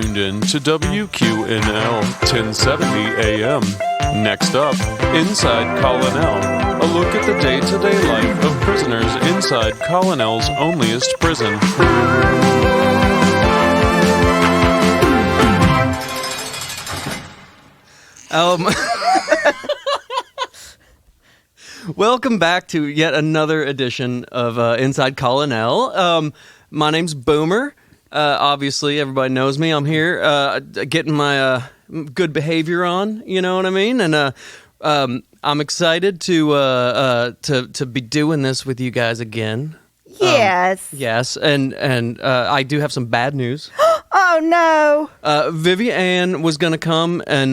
tuned in to WQNL 1070 AM. Next up, Inside Colonel, a look at the day-to-day life of prisoners inside Colonel's onlyest prison. Welcome back to yet another edition of Inside Colonel. My name's Boomer. Obviously, everybody knows me. I'm here getting my good behavior on, you know what I mean? And I'm excited to be doing this with you guys again. Yes. Yes, and I do have some bad news. Oh no. Vivian was gonna come and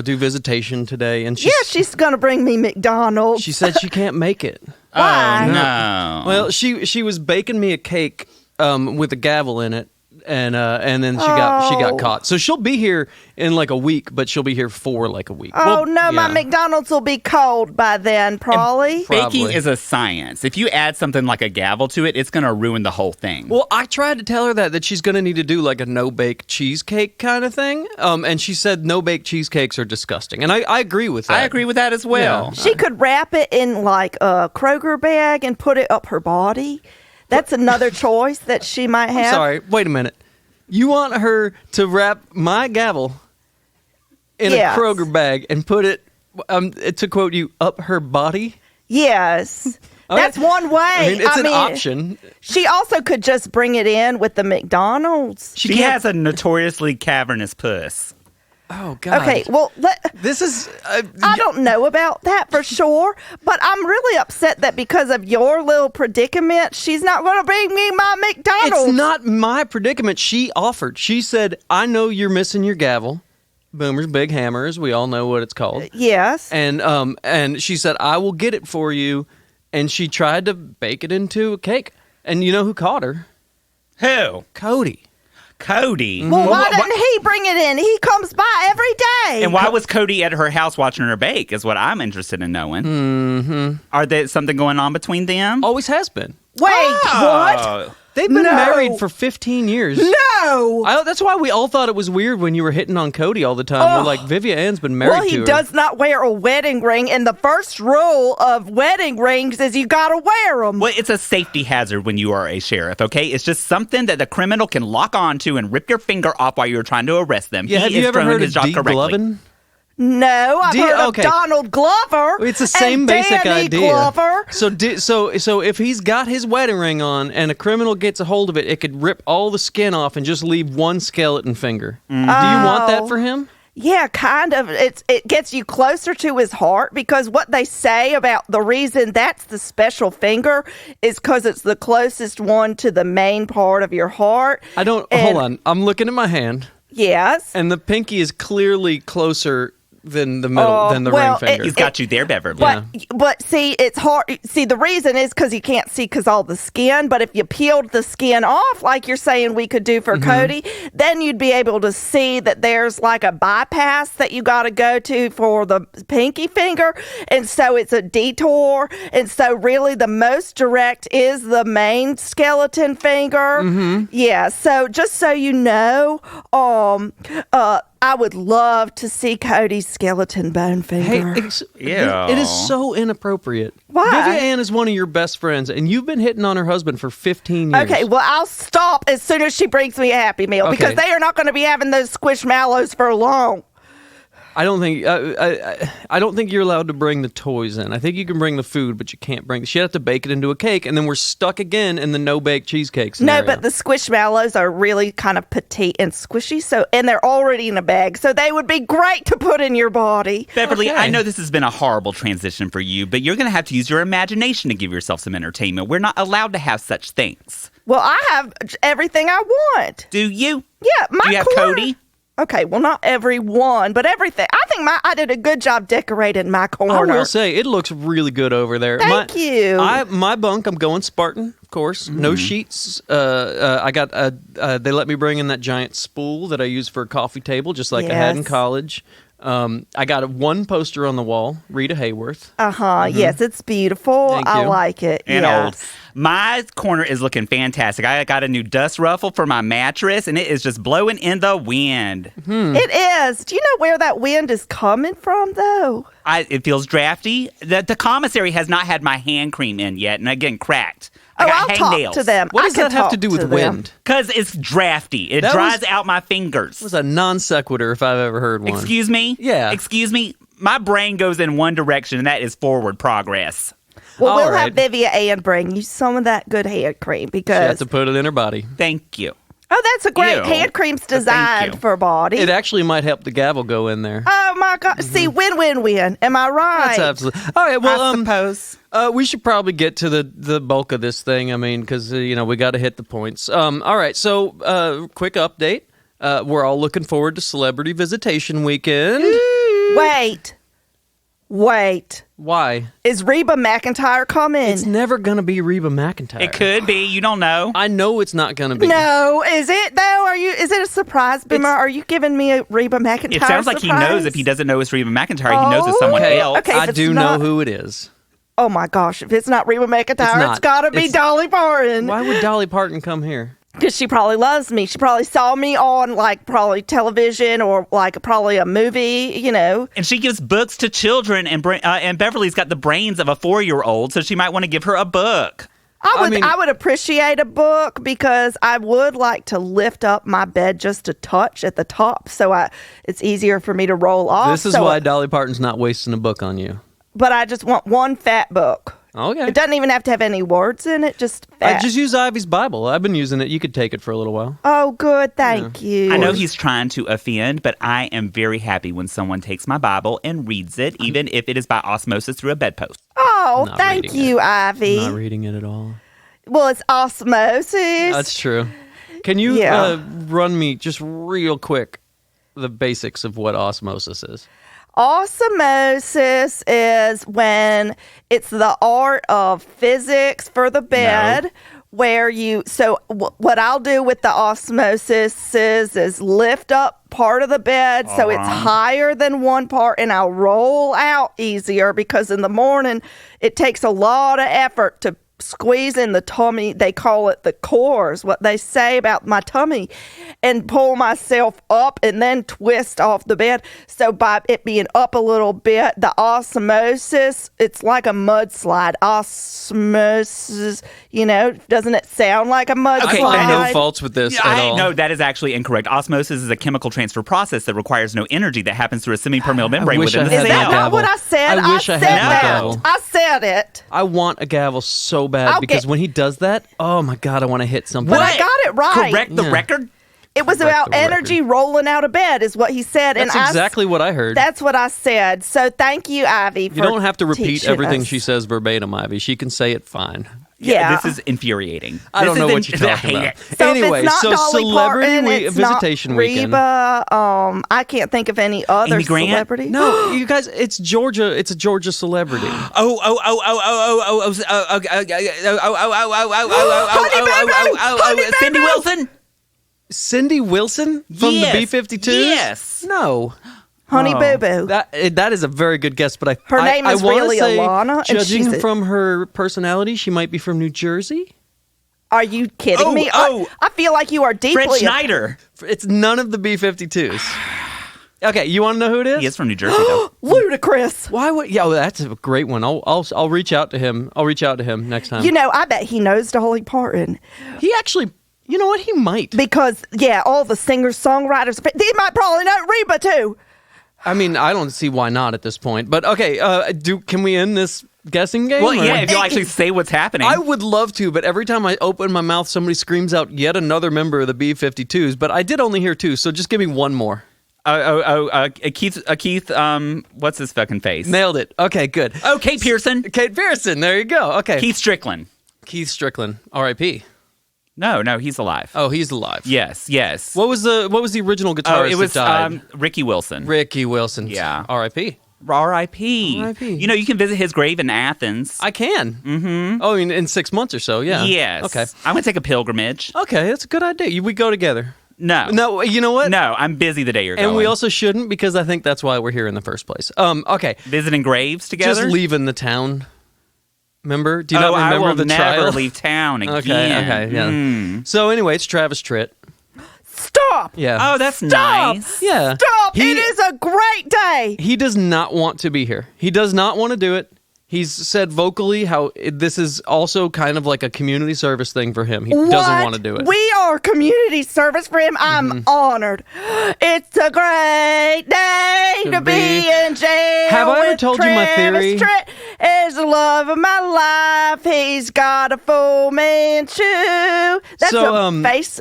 do visitation today, and she's gonna bring me McDonald's. She said she can't make it. Why? Oh no. Well, she was baking me a cake with a gavel in it, and then she got caught. So she'll be here in like a week, but she'll be here for like a week. Oh no, my McDonald's will be cold by then, probably. Baking is a science. If you add something like a gavel to it, it's going to ruin the whole thing. Well, I tried to tell her that she's going to need to do like a no-bake cheesecake kind of thing, and she said no-bake cheesecakes are disgusting, and I agree with that. I agree with that as well. Yeah. She could wrap it in like a Kroger bag and put it up her body. That's another choice that she might have. I'm sorry, wait a minute. You want her to wrap my gavel in a Kroger bag and put it, to quote you, up her body? Yes. That's one way. I mean, it's an option. She also could just bring it in with the McDonald's. She has a notoriously cavernous puss. Oh, God. Okay, well, this is... I don't know about that for sure, but I'm really upset that because of your little predicament, she's not going to bring me my McDonald's. It's not my predicament. She offered. She said, I know you're missing your gavel. Boomer's Big Hammer, as we all know what it's called. Yes. And she said, I will get it for you. And she tried to bake it into a cake. And you know who caught her? Who? Cody. Well, why didn't he bring it in? He comes by every day. And why was Cody at her house watching her bake is what I'm interested in knowing. Mm-hmm. Are there something going on between them? Always has been. Wait, what? They've been married for 15 years. No! That's why we all thought it was weird when you were hitting on Cody all the time. We're like, Vivian's been married to her. Well, he does not wear a wedding ring, and the first rule of wedding rings is you gotta wear them. Well, it's a safety hazard when you are a sheriff, okay? It's just something that the criminal can lock onto and rip your finger off while you're trying to arrest them. Yeah, have you ever heard of degloving? No, I've heard of Donald Glover. It's the same basic Danny idea. Glover. So if he's got his wedding ring on and a criminal gets a hold of it, it could rip all the skin off and just leave one skeleton finger. Do you want that for him? Yeah, kind of. It gets you closer to his heart because what they say about the reason that's the special finger is because it's the closest one to the main part of your heart. Hold on. I'm looking at my hand. Yes. And the pinky is clearly closer than the middle, than the ring finger. He's got you there, Beverly. But see, it's hard. See, the reason is because you can't see because all the skin. But if you peeled the skin off, like you're saying we could do for Cody, then you'd be able to see that there's like a bypass that you got to go to for the pinky finger. And so it's a detour. And so really the most direct is the main skeleton finger. Yeah. So just so you know, I would love to see Cody's skeleton bone finger. Hey, it is so inappropriate. Why? Vivian is one of your best friends, and you've been hitting on her husband for 15 years. Okay, well, I'll stop as soon as she brings me a Happy Meal because they are not going to be having those squishmallows for long. I don't think you're allowed to bring the toys in. I think you can bring the food, but you can't bring. She'd have to bake it into a cake, and then we're stuck again in the no-bake cheesecake scenario. No, but the squishmallows are really kind of petite and squishy, and they're already in a bag, so they would be great to put in your body. Beverly, I know this has been a horrible transition for you, but you're going to have to use your imagination to give yourself some entertainment. We're not allowed to have such things. Well, I have everything I want. Do you? Yeah, Do you have Cody? Okay, well, not every one, but everything. I think I did a good job decorating my corner. I will say, it looks really good over there. Thank you. My bunk, I'm going Spartan, of course. No sheets. I got, they let me bring in that giant spool that I use for a coffee table, just like I had in college. I got one poster on the wall, Rita Hayworth. Yes, it's beautiful. I like it. And old. My corner is looking fantastic. I got a new dust ruffle for my mattress, and it is just blowing in the wind. It is. Do you know where that wind is coming from, though? It feels drafty. The commissary has not had my hand cream in yet, and again, cracked. I got I'll talk hangnails. to them. What I does can that have to talk do with them. wind? Because it's drafty. It That dries was- out my fingers. It was a non sequitur if I've ever heard one. Excuse me? Yeah. Excuse me? My brain goes in one direction, and that is forward progress. Well, All we'll right. have Vivian Ann bring you some of that good hand cream She had because to put it in her body. Thank you. that's a great Ew. hand cream's Thank designed you. for body. It actually might help the gavel go in there. Oh my God! See, win-win-win. Am I right? That's absolutely. All right. Well, I suppose. we should probably get to the bulk of this thing. I mean, because we got to hit the points. All right. So, quick update. We're all looking forward to Celebrity Visitation Weekend. Wait. Why? Is Reba McEntire coming? It's never gonna be Reba McEntire. It could be. You don't know. I know it's not gonna be. No, is it though? Is it a surprise, Boomer? Are you giving me a Reba McEntire? It sounds like he surprise? knows. If he doesn't know it's Reba McEntire, he knows it's someone Okay. else. Okay. I if it's do not- know who it is. Oh my gosh! If it's not Reba McEntire, It's not. it's gotta be It's- Dolly Parton. Why would Dolly Parton come here? Because she probably loves me. She probably saw me on probably television or probably a movie. And she gives books to children, and Beverly's got the brains of a 4-year-old, so she might want to give her a book. I would appreciate a book because I would like to lift up my bed just a touch at the top, so it's easier for me to roll off. This is why Dolly Parton's not wasting a book on you. But I just want one fat book. Okay. It doesn't even have to have any words in it, just fat. I just use Ivy's Bible. I've been using it. You could take it for a little while. Oh, good. Thank you. I know he's trying to offend, but I am very happy when someone takes my Bible and reads it, even if it is by osmosis through a bedpost. Oh, Not thank reading you, Ivy. Not reading it at all. Well, it's osmosis. That's true. Can you Yeah. run me just real quick the basics of what osmosis is? Osmosis is when it's the art of physics for the bed. Where what I'll do with the osmosis is lift up part of the bed so it's higher than one part, and I'll roll out easier because in the morning it takes a lot of effort to squeeze in the tummy. They call it the cores, what they say about my tummy, and pull myself up and then twist off the bed. So by it being up a little bit, the osmosis, it's like a mudslide. Osmosis, doesn't it sound like a mudslide? Okay, I have no faults with this at all. No, that is actually incorrect. Osmosis is a chemical transfer process that requires no energy that happens through a semi-permeable membrane wish within I the had Is my that cell. not gavel. what I said? I wish I said had my that. gavel. I said it. I want a gavel so bad I'll because get- when he does that, oh my God, I want to hit something. But I got it right. Correct the Yeah. record? It was Correct about the energy record. rolling out of bed, is what he said. That's and exactly what I heard. That's what I said. So thank you, Ivy. You don't have to repeat teaching everything us. she says verbatim, Ivy. She can say it fine. Yeah. This is infuriating. I don't This know is what you're talking I hate about. it. So Anyway, if it's not so Dolly Celebrity Parton, it's Visitation not Weekend. Reba. I can't think of any other Amy Grant? celebrity. No, you guys, it's Georgia. It's a Georgia celebrity. Cindy Wilson? Cindy Wilson from Yes. the B-52s? Yes. No. Honey Boo Boo. That is a very good guess, but Her name is I wanna really say, Alana, and Judging she's from her personality, she might be from New Jersey. Are you kidding me? I feel like you are deeply. Fred Schneider. It's none of the B-52s. Okay, you want to know who it is? He is from New Jersey, though. Ludicrous. Why would? Yeah, well, that's a great one. I'll reach out to him. I'll reach out to him next time. I bet he knows Dolly Parton He actually, you know what? He might. because all the singers, songwriters, they might probably know Reba too. I mean, I don't see why not at this point. But okay, can we end this guessing game? Well, or- yeah, if you'll actually say what's happening. I would love to, but every time I open my mouth, somebody screams out yet another member of the B-52s. But I did only hear two, so just give me one more. Keith, what's his fucking face? Nailed it. Okay, good. Oh, Kate Pearson. Kate Pearson. There you go. Okay. Keith Strickland. Keith Strickland. R.I.P. No, he's alive. Oh, he's alive. Yes. What was the original guitarist it was that died? Ricky Wilson. Ricky Wilson. Yeah. R.I.P. R.I.P. R.I.P.. You can visit his grave in Athens. I can. Mm-hmm. Oh, in 6 months or so. Yeah. Yes. Okay. I'm gonna take a pilgrimage. Okay, that's a good idea. We go together. No. No, you know what? No, I'm busy the day you're going. And we also shouldn't because I think that's why we're here in the first place. Okay. visiting graves together. Just leaving the town. Remember? Do you not I remember will the never trial? leave town again. Okay, yeah. So anyway, it's Travis Tritt. Stop. Yeah. Oh, that's Stop. nice. Yeah. Stop. It is a great day. He does not want to be here. He does not want to do it. He's said vocally how this is also kind of like a community service thing for him. He doesn't want to do it. We are community service for him. I'm honored. It's a great day to be in jail. Have I ever with told you my theory? Travis Tritt is the love of my life. He's got a Fu Manchu. That's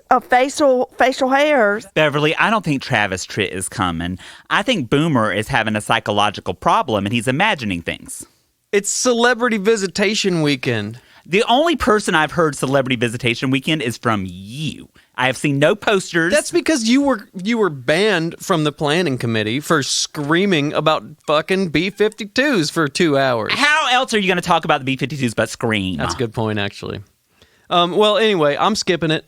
facial hairs. Beverly, I don't think Travis Tritt is coming. I think Boomer is having a psychological problem and he's imagining things. It's Celebrity Visitation Weekend. The only person I've heard Celebrity Visitation Weekend is from you. I have seen no posters. That's because you were banned from the planning committee for screaming about fucking B-52s for 2 hours. How else are you going to talk about the B-52s but scream? That's a good point, actually. Well, anyway, I'm skipping it.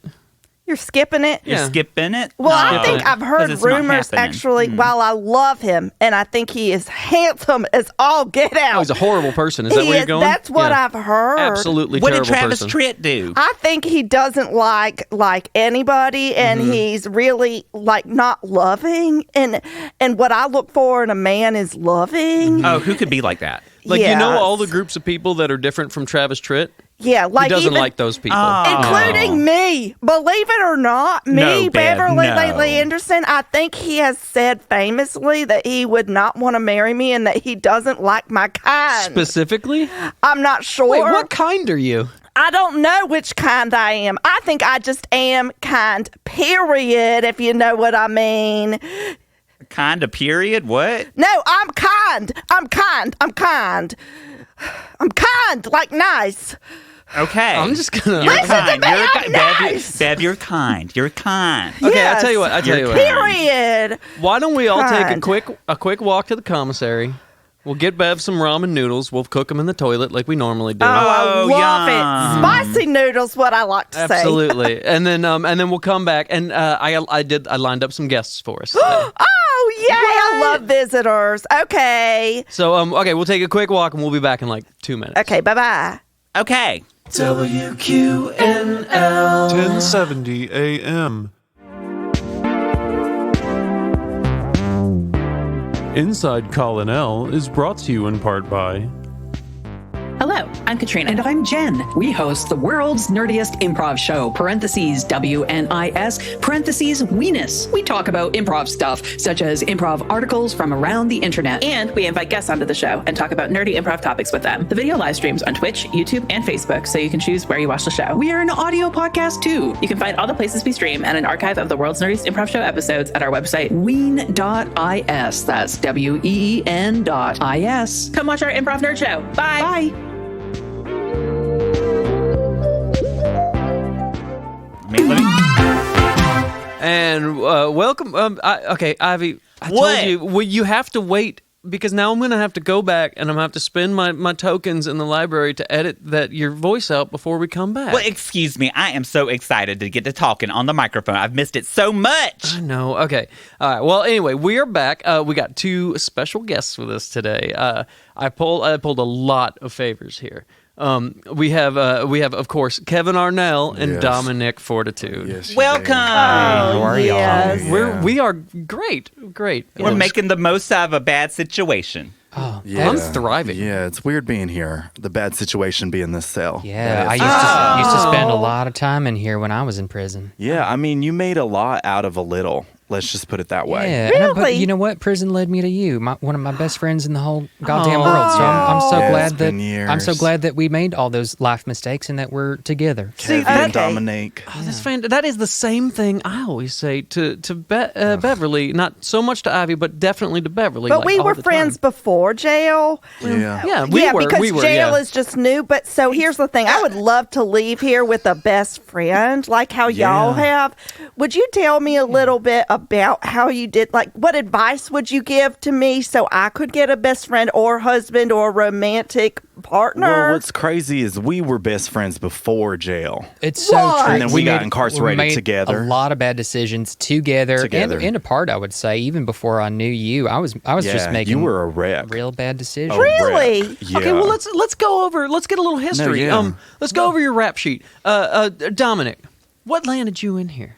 You're skipping it? You're skipping it? Well, No. I think I've 'Cause heard it's not rumors, happening. actually, while I love him, and I think he is handsome as all get out. Oh, he's a horrible person. Is that where you're going? That's what Yeah. I've heard. Absolutely What did terrible Travis person. Tritt do? I think he doesn't like anybody, and he's really not loving. And what I look for in a man is loving. Oh, who could be like that? Like, you know Yes. all the groups of people that are different from Travis Tritt? Yeah, like He doesn't even, like those people. including me. Believe it or not, No, me, Bev, Beverly no. Lately Anderson. I think he has said famously that he would not want to marry me, and that he doesn't like my kind. Specifically? I'm not sure. Wait, what kind are you? I don't know which kind I am. I think I just am kind, period, if you know what I mean. Kind of period? What? No, I'm kind. I'm kind. I'm kind. I'm kind, like nice. Okay. I'm just gonna... You're Listen to kind. me, You're I'm nice. Bev, you're kind. You're kind. Okay, Yes. I tell you what. Period. Why don't we all take a Kind. quick walk to the commissary? We'll get Bev some ramen noodles. We'll cook them in the toilet like we normally do. Oh, I Oh, love yum. it. Spicy noodles, what I like to say. Absolutely. And then we'll come back, and I lined up some guests for us today. Oh, yay. I love visitors. Okay. So okay, we'll take a quick walk, and we'll be back in like 2 minutes. Okay, bye-bye. Okay. WQNL 1070 AM. Inside Colonel is brought to you in part by Hello, I'm Katrina. And I'm Jen. We host the world's nerdiest improv show, parentheses WNIS, parentheses Weenus. We talk about improv stuff, such as improv articles from around the internet. And we invite guests onto the show and talk about nerdy improv topics with them. The video live streams on Twitch, YouTube, and Facebook, so you can choose where you watch the show. We are an audio podcast too. You can find all the places we stream and an archive of the world's nerdiest improv show episodes at our website. Ween.is. That's WEEN.is. Come watch our improv nerd show. Bye. Bye. And welcome. Okay, Ivy. I What? told you. Well, you have to wait because now I'm going to have to go back and I'm going to have to spend my tokens in the library to edit your voice out before we come back. Well, excuse me. I am so excited to get to talking on the microphone. I've missed it so much. I know. Okay. All right. Well, anyway, we are back. We got two special guests with us today. I pulled a lot of favors here. We have of course Kevin Arnell and Yes. Dominic Fortitude. Yes, Welcome. Oh, are y'all? yes. Yeah. We are great. We're making the most out of a bad situation. I'm thriving. Yeah, it's weird being here. The bad situation being this cell. Yeah, I That is- used to spend a lot of time in here when I was in prison. Yeah, I mean, you made a lot out of a little. Let's just put it that way. Yeah, and but Really? you know what? Prison led me to you, one of my best friends in the whole goddamn world. So I'm so Yeah, glad it's been I'm so years. glad that we made all those life mistakes and that we're together. Kevin, okay. Dominic. Oh, that's that is the same thing I always say to Beverly. Not so much to Ivy, but definitely to Beverly. But like, we all were the friends time. before jail. Yeah. Yeah, Because we were, jail yeah. is just new. But so here's the thing: I would love to leave here with a best friend, like how y'all Yeah. have. Would you tell me a little bit about how you did, like, what advice would you give to me so I could get a best friend or husband or romantic partner? Well, what's crazy is we were best friends before jail. It's so What? true. And then we got incarcerated made together. A lot of bad decisions together. And apart, I would say. Even before I knew you, I was just making you were a wreck. real bad decisions. Really? Yeah. Okay, well let's go over. Let's get a little history. yeah. Let's go over your rap sheet. Dominic, what landed you in here?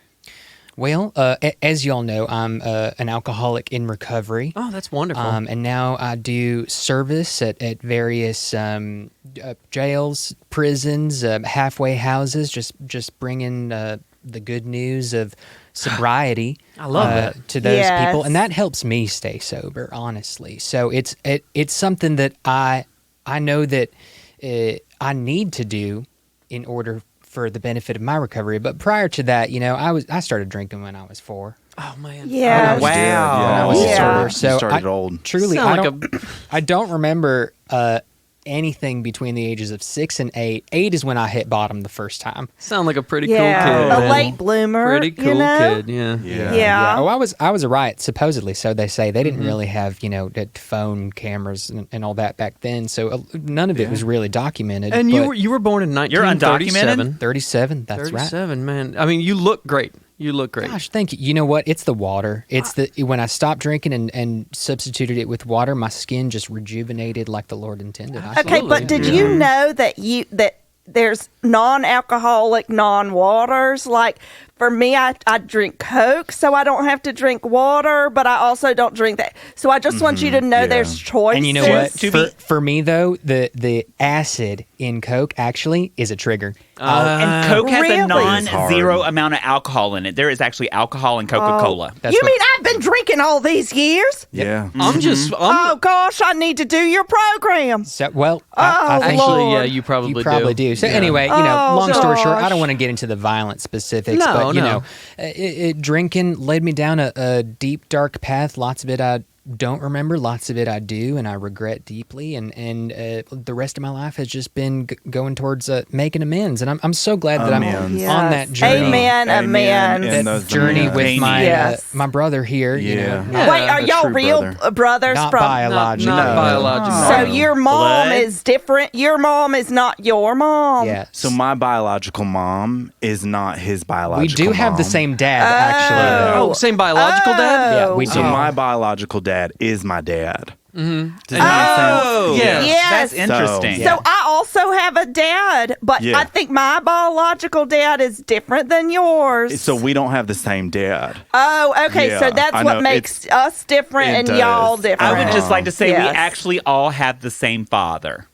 Well, as y'all know, I'm an alcoholic in recovery. Oh, that's wonderful. And now I do service at various jails, prisons, halfway houses, just bringing the good news of sobriety. I love that. To those Yes. people, and that helps me stay sober, honestly. So it's something that I know that I need to do in order for the benefit of my recovery. But prior to that, I started drinking when I was 4. Oh man. Yes. Wow. When I was Yeah. sober. So You started I, old. Truly, Sound I don't remember anything between the ages of 6 and 8. 8 is when I hit bottom the first time. Sound like a pretty Yeah, cool kid. a man. late bloomer. Pretty cool you know? kid. Yeah. Yeah. Oh, I was a riot, supposedly. So they say they didn't really have the phone cameras and all that back then. So none of it was really documented. And but you were born in You're 1937. undocumented? 37. That's right. 37, man. I mean, you look great. You look great. Gosh, thank you. You know what? It's the water. It's when I stopped drinking and substituted it with water, my skin just rejuvenated like the Lord intended. Okay, but did you know that there's non-alcoholic non-waters? Like, for me, I drink Coke, so I don't have to drink water, but I also don't drink that. So I just want you to know there's choices. And you know what? For me though, the acid in Coke actually is a trigger. And Coke has Really? a non-zero amount of alcohol in it. There is actually alcohol in Coca-Cola. You mean I've been drinking all these years? Yeah. Oh, gosh, I need to do your program. So, well, Oh, I think Lord. yeah, you probably do. So anyway, long story short, I gosh. don't want to get into the violent specifics, No, but no. drinking led me down a deep, dark path. Lots of it I don't remember, lots of it I do, and I regret deeply. And the rest of my life has just been going towards making amends. And I'm so glad that I'm Amends. on that journey. Amen, amen. And That those journey amends. with my Yes. my brother here. Yeah. Wait, are A y'all true real brother. brothers Not from? biological. Not biological. So your mom Blood? is different. Your mom is not your mom. Yeah. So my biological mom is not his we biological do have the mom. same dad, actually. Though. Oh, same biological dad? Yeah, we So do. my biological dad is my dad. Mm-hmm. Does that Oh, make sense? yeah. Yes. That's interesting. So I also have a dad, but Yeah. I think my biological dad is different than yours. So we don't have the same dad. Oh, okay. Yeah, so that's I what know. makes us different It and does. y'all different. I would just like to say Yes. we actually all have the same father.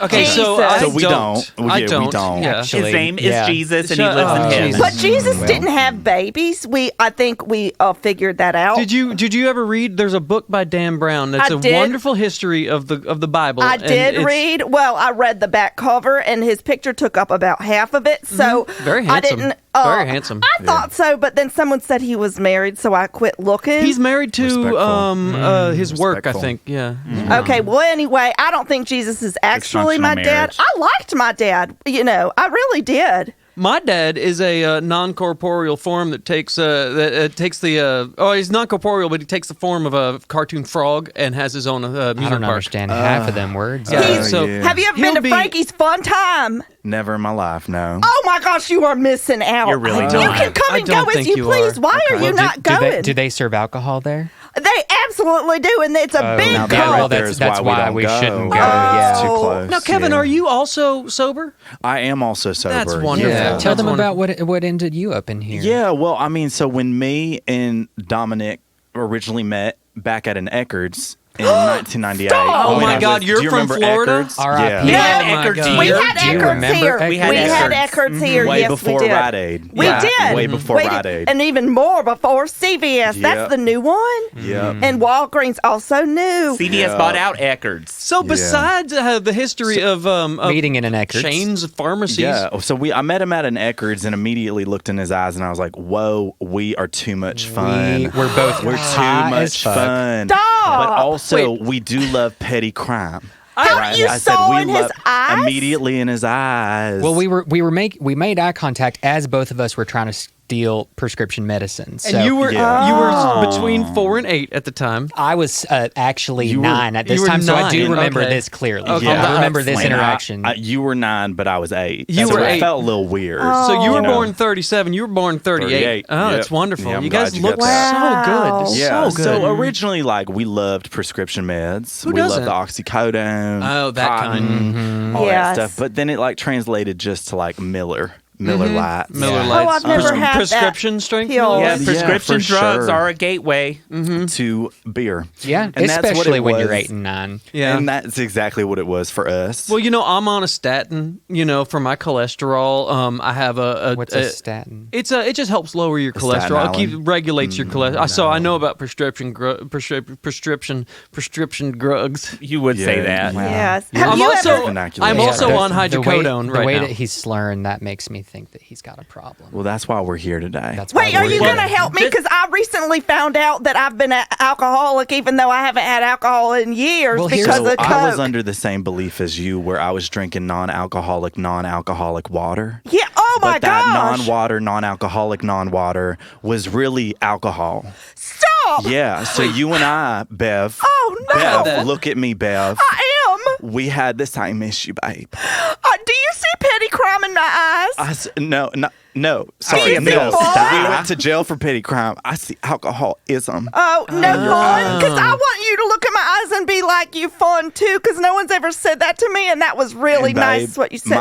Okay, so Jesus. I So we don't. I Yeah, we don't. don't. Yeah. Actually, His name is yeah. Jesus, and he Shut lives up. in heaven. Jesus. But Jesus didn't have babies. I think we figured that out. Did you ever read? There's a book by Dan Brown that's I a did. wonderful history of the Bible. I and did it's- read. Well, I read the back cover, and his picture took up about half of it. So Very I handsome. didn't. Very handsome. I thought so, but then someone said he was married, so I quit looking. He's married to Respectful. his work, I Respectful. think. Yeah. Okay, well, anyway, I don't think Jesus is actually my Dysfunctional dad. marriage. I liked my dad. I really did. My dad is a non-corporeal form that takes he's non-corporeal, but he takes the form of a cartoon frog and has his own amusement I don't park. understand half of them words. Yeah, He's- so yeah. Have you ever He'll been to be- Frankie's Fun Time? Never in my life, no. Oh my gosh, you are missing out. You're really You not. can come I and don't go as think you you please. are. Why are you Well, not do going? they serve alcohol there? They absolutely do, and it's a big now cult. that well, right there that's- is that's why don't we go. shouldn't go, Yeah, it's yeah. too close. Now, Kevin, yeah. are you also sober? I am also sober. That's wonderful. Yeah. Tell them That's about what ended you up in here. Yeah, well, I mean, so when me and Dominic originally met back at an Eckerd's in 1998. Stop! Oh when my I was- God, you're do you from remember Florida? Eckerd's? R.I.P. Yeah. No, my Eckerd's God. we here. had Do you Eckerd's remember here. Eckerd's? We We had had Eckerd's. Eckerd's here. Way Yes, before we did. Rite Aid. We Yeah, did. way before We Rite did. Aid. And even more before CVS. Yep. That's the new one. Yep. And Walgreens also new. CVS Yeah. bought out Eckerd's. So besides the history of meeting in an Eckerd's. chains of pharmacies, Yeah, so I met him at an Eckerd's and immediately looked in his eyes and I was like, "Whoa, we are too much fun. We're both We're high too as much fuck. fun." Stop. But also, Wait. we do love petty crime. How you saw in his eyes? Immediately in his eyes. Well, we made eye contact as both of us were trying to deal prescription medicine. So And you were Yeah. between 4 and 8 at the time. I was actually You were- 9 at this you were time, so I do 9, remember okay. this clearly. Okay. I remember Explain. this interaction. You were 9, but I was 8. You So were it 8. felt a little weird. So you were know? born 37. You were born 38. 38. Oh, Yep. that's wonderful. Yeah, I'm you guys glad you look got that. so Wow. good. Yeah, So good. so originally, like, we loved prescription meds. Who we doesn't? loved the oxycodone. Oh, that cotton, kind. all Yes. that stuff. But then it, like, translated just to, like, Miller Lights. Miller Yeah. Lights. Oh, I've never had that prescription strength. pill. Miller Yeah, Lights? prescription for drugs sure. are a gateway. To beer. yeah, And that's what especially it when you're was. 8 and 9. Yeah. And that's exactly what it was for us. Well, I'm on a statin, for my cholesterol. I have What's a statin? It just helps lower your Staten cholesterol. It Island? regulates your cholesterol. So I know about prescription drugs. You would say Yeah. that. Wow. Yes. You're Have I'm you also ever? vernacular. I'm Yeah. also on The hydrocodone way right now. that he's slurring, that makes me think that he's got a problem. Well, that's why we're here today. That's Wait, why are we're you here. going to help me? Because I recently found out that I've been an alcoholic, even though I haven't had alcohol in years Well, here's- because So of Coke. I was under the same belief as you, where I was drinking non-alcoholic water. Yeah. Oh my But that gosh. non-water, non-water was really alcohol. Stop. Yeah. So you and I, Bev. Oh no. Bev, look at me, Bev. I am. We had the same issue, babe. Do you see petty crime in my eyes? No. Sorry, you see no. what? We went to jail for petty crime. I see alcoholism. Oh, no fun? Because I want you to look at my eyes and be like, you fun too, because no one's ever said that to me, and that was really And babe, nice what you said.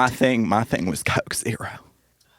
My thing was Coke Zero.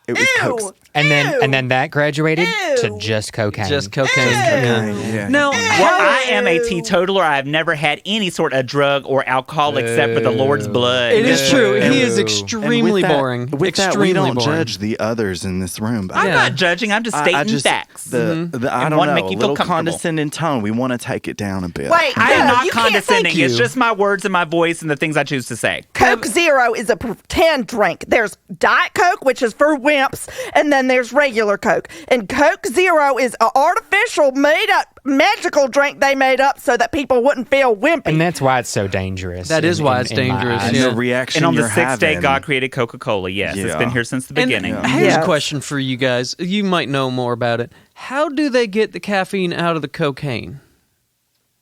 It was Ew. Coke. And then that graduated to Ew. just cocaine. Just cocaine. Ew. Yeah. Yeah. Now, Well, I am a teetotaler. I've never had any sort of drug or alcohol except for the Lord's blood. it is true. He is And extremely with that- boring. With that, extremely we don't boring. judge the others in this room. But I'm Yeah. not judging. I'm just stating facts. I And don't wanna know, make you a feel little comfortable. condescending tone. We want to take it down a bit. Wait, I am no, not you can't. condescending. Thank It's you. just my words and my voice and the things I choose to say. Coke Zero is a pretend drink. There's Diet Coke, which is for wimps, and then there's regular Coke. And Coke Zero is an artificial, made-up, magical drink they made up so that people wouldn't feel wimpy. And that's why it's so dangerous. That is why it's my dangerous, eyes. And yeah. the reaction And on the you're sixth day, having- God created Coca-Cola. Yes, it's Yeah. been here since the And beginning. here's a Yes. question for you guys. You might know more about it. How do they get the caffeine out of the cocaine?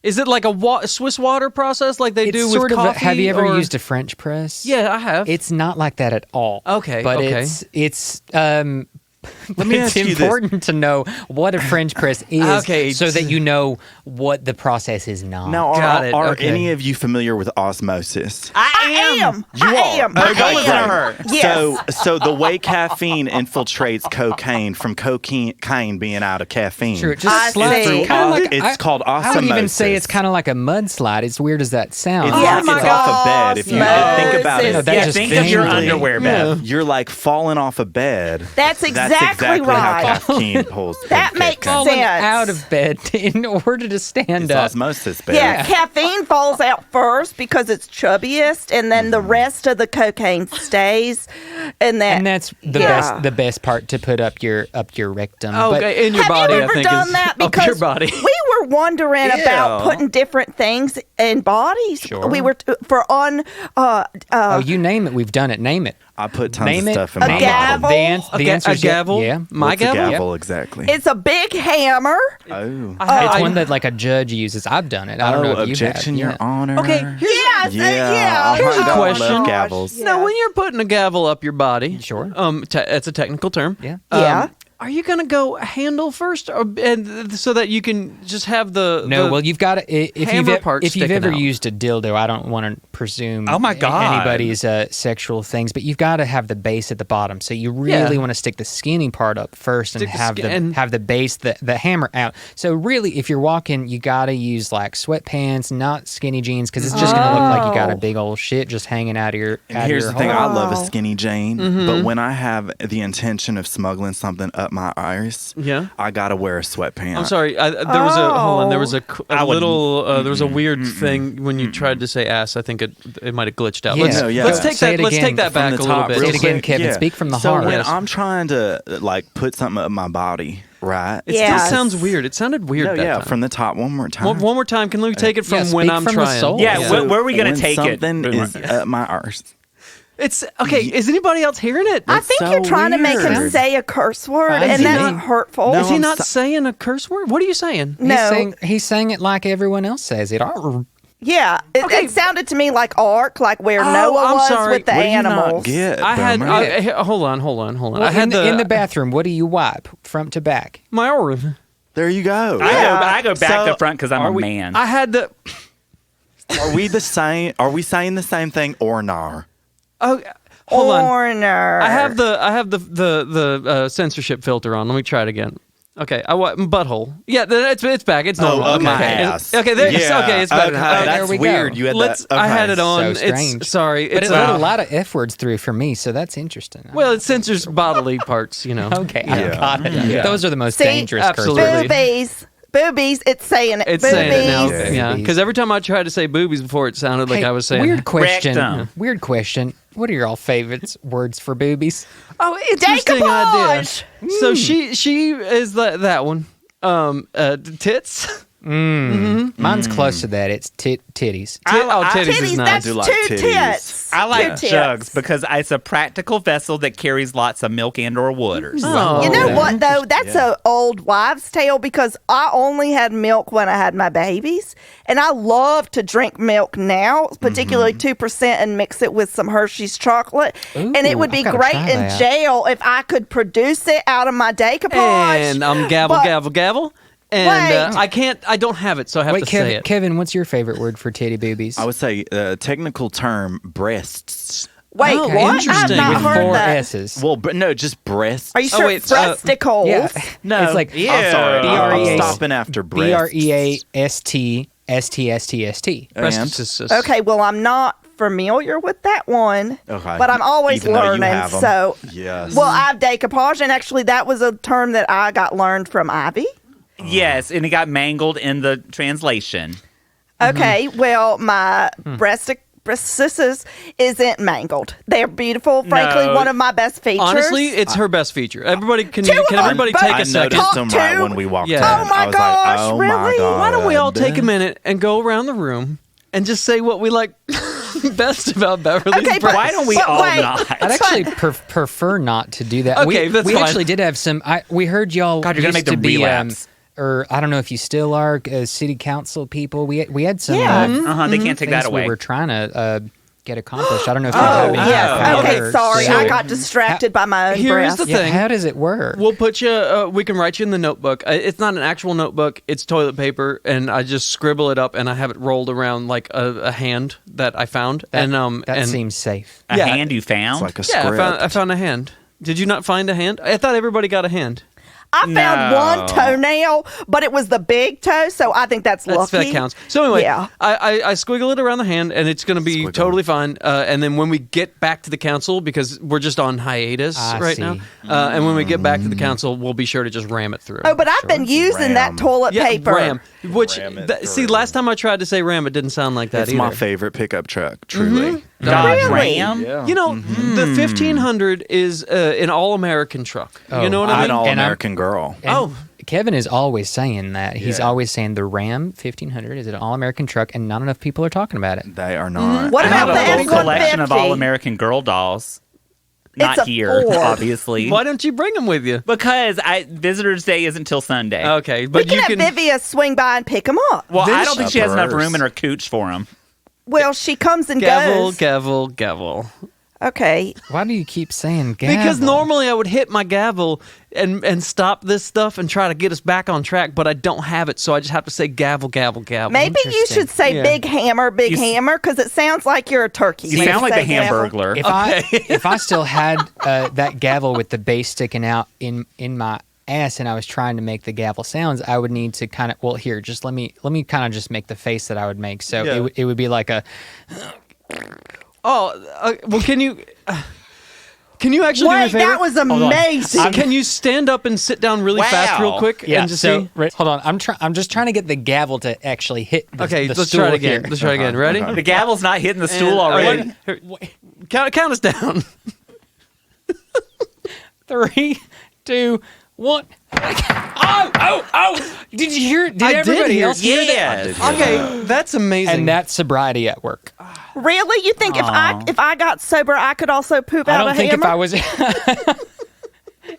Is it like a Swiss water process like they It's do with sort of coffee? have you ever or- used a French press? Yeah, I have. It's not like that at all. Okay, But okay. it's Let me it's ask you this. important to know what a French press is Okay, so that you know what the process is not. Now, Got are, it, are okay. any of you familiar with osmosis? I am. You I are. am. Okay, I don't listen to am. her. Yes. So the way caffeine infiltrates cocaine from cocaine being out of caffeine. Sure, it I just slides see. through. Kinda like, It's called I would even say osmosis. it's kind of like a mudslide. As weird as that sounds. It's Oh like my it's off a bed. If you think about Osmosis. it, That Yeah, just think of your visually- underwear, Beth. you're like falling off a bed. That's exactly how right. caffeine pulls. That makes Falling sense. out of bed in order to stand It's up. osmosis, babe. Yeah, caffeine falls out first because it's chubbiest, and then the rest of the cocaine stays. And That's the Yeah. best part to put up your rectum. Oh, But okay, in your have body, you I ever think done is that? up Because your body. we were wondering about putting different things in bodies. Sure. We were oh, you name it, we've done it. Name it. I put tons Name of it. stuff in A my gavel? body. The answer a is gavel? Yeah. My What's a gavel? gavel exactly? It's a big hammer. Oh. It's one that like a judge uses. I've done it. I don't know if objection, you Your have. Honor. Okay, Yes, Yeah, yeah. Here's a question. Love gavels. Yeah. Now, when you're putting a gavel up your body, Sure. it's a technical term. Yeah. Yeah. Are you gonna go handle first, so that you can just have the Well, you've got to if hammer you've part if you've sticking ever out? used a dildo. I don't want to presume. Oh my God. anybody's sexual things, but you've got to have the base at the bottom. So you really Yeah. want to stick the skinny part up first and Stick the have skin- have the base the hammer out. So really, if you're walking, you got to use like sweatpants, not skinny jeans, because it's just going to look like you got a big old shit just hanging out of your. And out of here's your the thing, hole. I love a Wow. skinny Jane, but when I have the intention of smuggling something up my iris, Yeah. I gotta wear a sweatpants. I'm sorry. There was a hold on. There was a little. There was a weird thing when you tried to say ass. I think it might have glitched out. Yeah. Let's, No, yeah. let's take Say that. it Let's again take that From back the a little top, bit. Say real it again, quick, Kevin. Speak from the so heart. when Yes. I'm trying to like put something up my body, right? It Yes. still sounds weird. It sounded weird. No, that yeah, time. from the top one more time. One more time. Can we take it from Yeah, when speak I'm from the trying? soul. Yeah, Yeah. where are we going when to take it? something is up my arse. It's okay. Is anybody else hearing it? I think so you're trying to make him weird. say a curse word, Fine and to that's me. hurtful. No, Is he I'm not saying a curse word? What are you saying? No. He's saying it like everyone else says it. Yeah, it sounded to me like Ark, like where Noah I'm was sorry. with the What do you not animals. get, I had. Boomer? Hold on. Well, I had in the bathroom, what do you wipe front to back? my oral. There you go. I go back So, to front because I'm a man. I had the. Are we the same? Are we saying the same thing or not? Oh, hold on. Orner. I have the censorship filter on. Let me try it again. Okay, butthole. Yeah, it's back. It's normal. okay. My Ass. Okay, there. Yeah. Okay, it's better. Okay, Okay, that's there we weird. go. You had Let's. that. Okay. I had it on. So It's strange. sorry. But It's it let a lot of F words through for me, so that's interesting. well, it censors bodily parts. You know. Okay, I got it. Yeah. Those are the most See? dangerous Absolutely. curse words. Boobies. It's saying it. It's boobies. saying it now. Boobies. Yeah, because every time I tried to say boobies before, it sounded like Hey, I was saying. weird question. Rectum. Weird question. What are your all favorites words for boobies? Oh, interesting idea. Decoupage. So she is that one. Tits. Mine's close to that. It's titties. Titties is Titties. nice. That's do two like titties. tits. I like Two jugs tits. because it's a practical vessel that carries lots of milk and or waters. Oh. You know Yeah. what though? That's a old wives' tale because I only had milk when I had my babies, and I love to drink milk now, particularly 2%, and mix it with some Hershey's chocolate. And it would Ooh, be I've gotta great try in that. jail if I could produce it out of my decoupage. And gavel, But- gavel, gavel. And Wait. I can't. I don't have it, so I have Wait, to say it. Kevin, what's your favorite word for titty boobies? I would say technical term breasts. Wait, Oh, what? I have interesting. not with heard 4 that. S's. Well, but no, just breasts. Are you Oh, sure wait, it's breasticles? Yeah. No, It's like I'm sorry. B-R-E-A- I'm stopping after breasts. BREASTSTSTST. And? Breastitis. Okay, well, I'm not familiar with that one, Okay. but I'm always Even though you learning. have 'em. So, Yes. well, I have decoupage, and actually, that was a term that I got learned from Ivy. Yes, and it got mangled in the translation. Okay, well, my breastises isn't mangled. They're beautiful. Frankly, No. one of my best features. Honestly, it's her best feature. Everybody can Two of everybody them take I a second? noticed them right Talk when we walked Yeah. in. Oh my I was gosh, like, oh really? my God. Why don't we all take a minute and go around the room and just say what we like best about Beverly's Okay, breasts? Why don't we But all wait. not? I'd actually prefer not to do that. Okay, that's we fine. actually did have some. We heard y'all. God, you're gonna used make to them be, relapse. or I don't know if you still are city council people. We had some. Yeah. They can't take that things away. we were trying to get accomplished. I don't know if you Oh, have any yeah. Okay, powers. sorry. So- I got distracted by my own Here's breasts. the Yeah, thing. how does it work? We'll put you. We can write you in the notebook. It's not an actual notebook. It's toilet paper, and I just scribble it up, and I have it rolled around like a hand that I found. that and seems safe. A yeah. hand you found? It's like a yeah, script. I found a hand. Did you not find a hand? I thought everybody got a hand. I found No. one toenail, but it was the big toe, so I think that's lucky. That counts. So anyway, Yeah. I squiggle it around the hand, and it's going to be Squiggle. totally fine. And then when we get back to the council, because we're just on hiatus I right see. now, and when we get back to the council, we'll be sure to just ram it through. Oh, but I've been using Ram. that toilet yeah, paper. ram. Which Ram it see, through. last time I tried to say ram, it didn't sound like that It's either. my favorite pickup truck, truly. Dodge Really? Ram? Yeah. You know, the 1500 is an all-American truck. You know what I I'm mean? an all-American girl. And Oh. Kevin is always saying that. He's Yeah. always saying the Ram 1500 is an all-American truck, and not enough people are talking about it. They are not. What I have about a the whole collection of F-150? all-American girl dolls. Not It's a here, Ford. obviously. Why don't you bring them with you? Because Visitors Day isn't till Sunday. Okay, We but you can have Vivia swing by and pick them up. Well, I This- don't think she has enough room in her cooch for them. Well, she comes and gavel, goes. gavel, gavel. Okay. Why do you keep saying gavel? Because normally I would hit my gavel and stop this stuff and try to get us back on track, but I don't have it, so I just have to say gavel, gavel, gavel. Maybe you Interesting. should say Yeah. big hammer, because it sounds like you're a turkey. You when sound like say the gavel. Hamburglar. if I still had that gavel with the base sticking out in my ass and I was trying to make the gavel sounds, I would need to kind of just let me kind of just make the face that I would make. So Yeah. it would be like a well, can you actually do me a Wait, favor? that was on. amazing. Can you stand up and sit down really fast, real quick, and just see? hold on. I'm just trying to get the gavel to actually hit. Okay, the let's stool try it again. here. Let's try it again. Ready? The gavel's not hitting the stool And- already. Count us down. 3, 2, 1. Oh! Did you hear? Did I did everybody hear- else hear that? Yes. Okay, that's amazing. And that's sobriety at work. Really? You think if I got sober, I could also poop I out don't a think hammer? if I was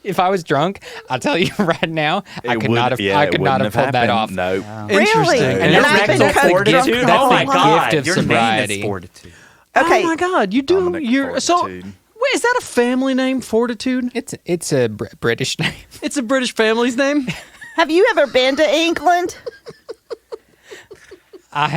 if I was drunk, I'll tell you right now, I could not have pulled that off. No. Interesting. Really? And And that's I've the been gift coached fortitude. drunk That's all the my life. gift of Your sobriety. name is Fortitude. Okay. Oh my God, you do. Dominic You're so. Fortitude. Wait, is that a family name, Fortitude? It's a British name. It's a British family's name. Have you ever been to England? I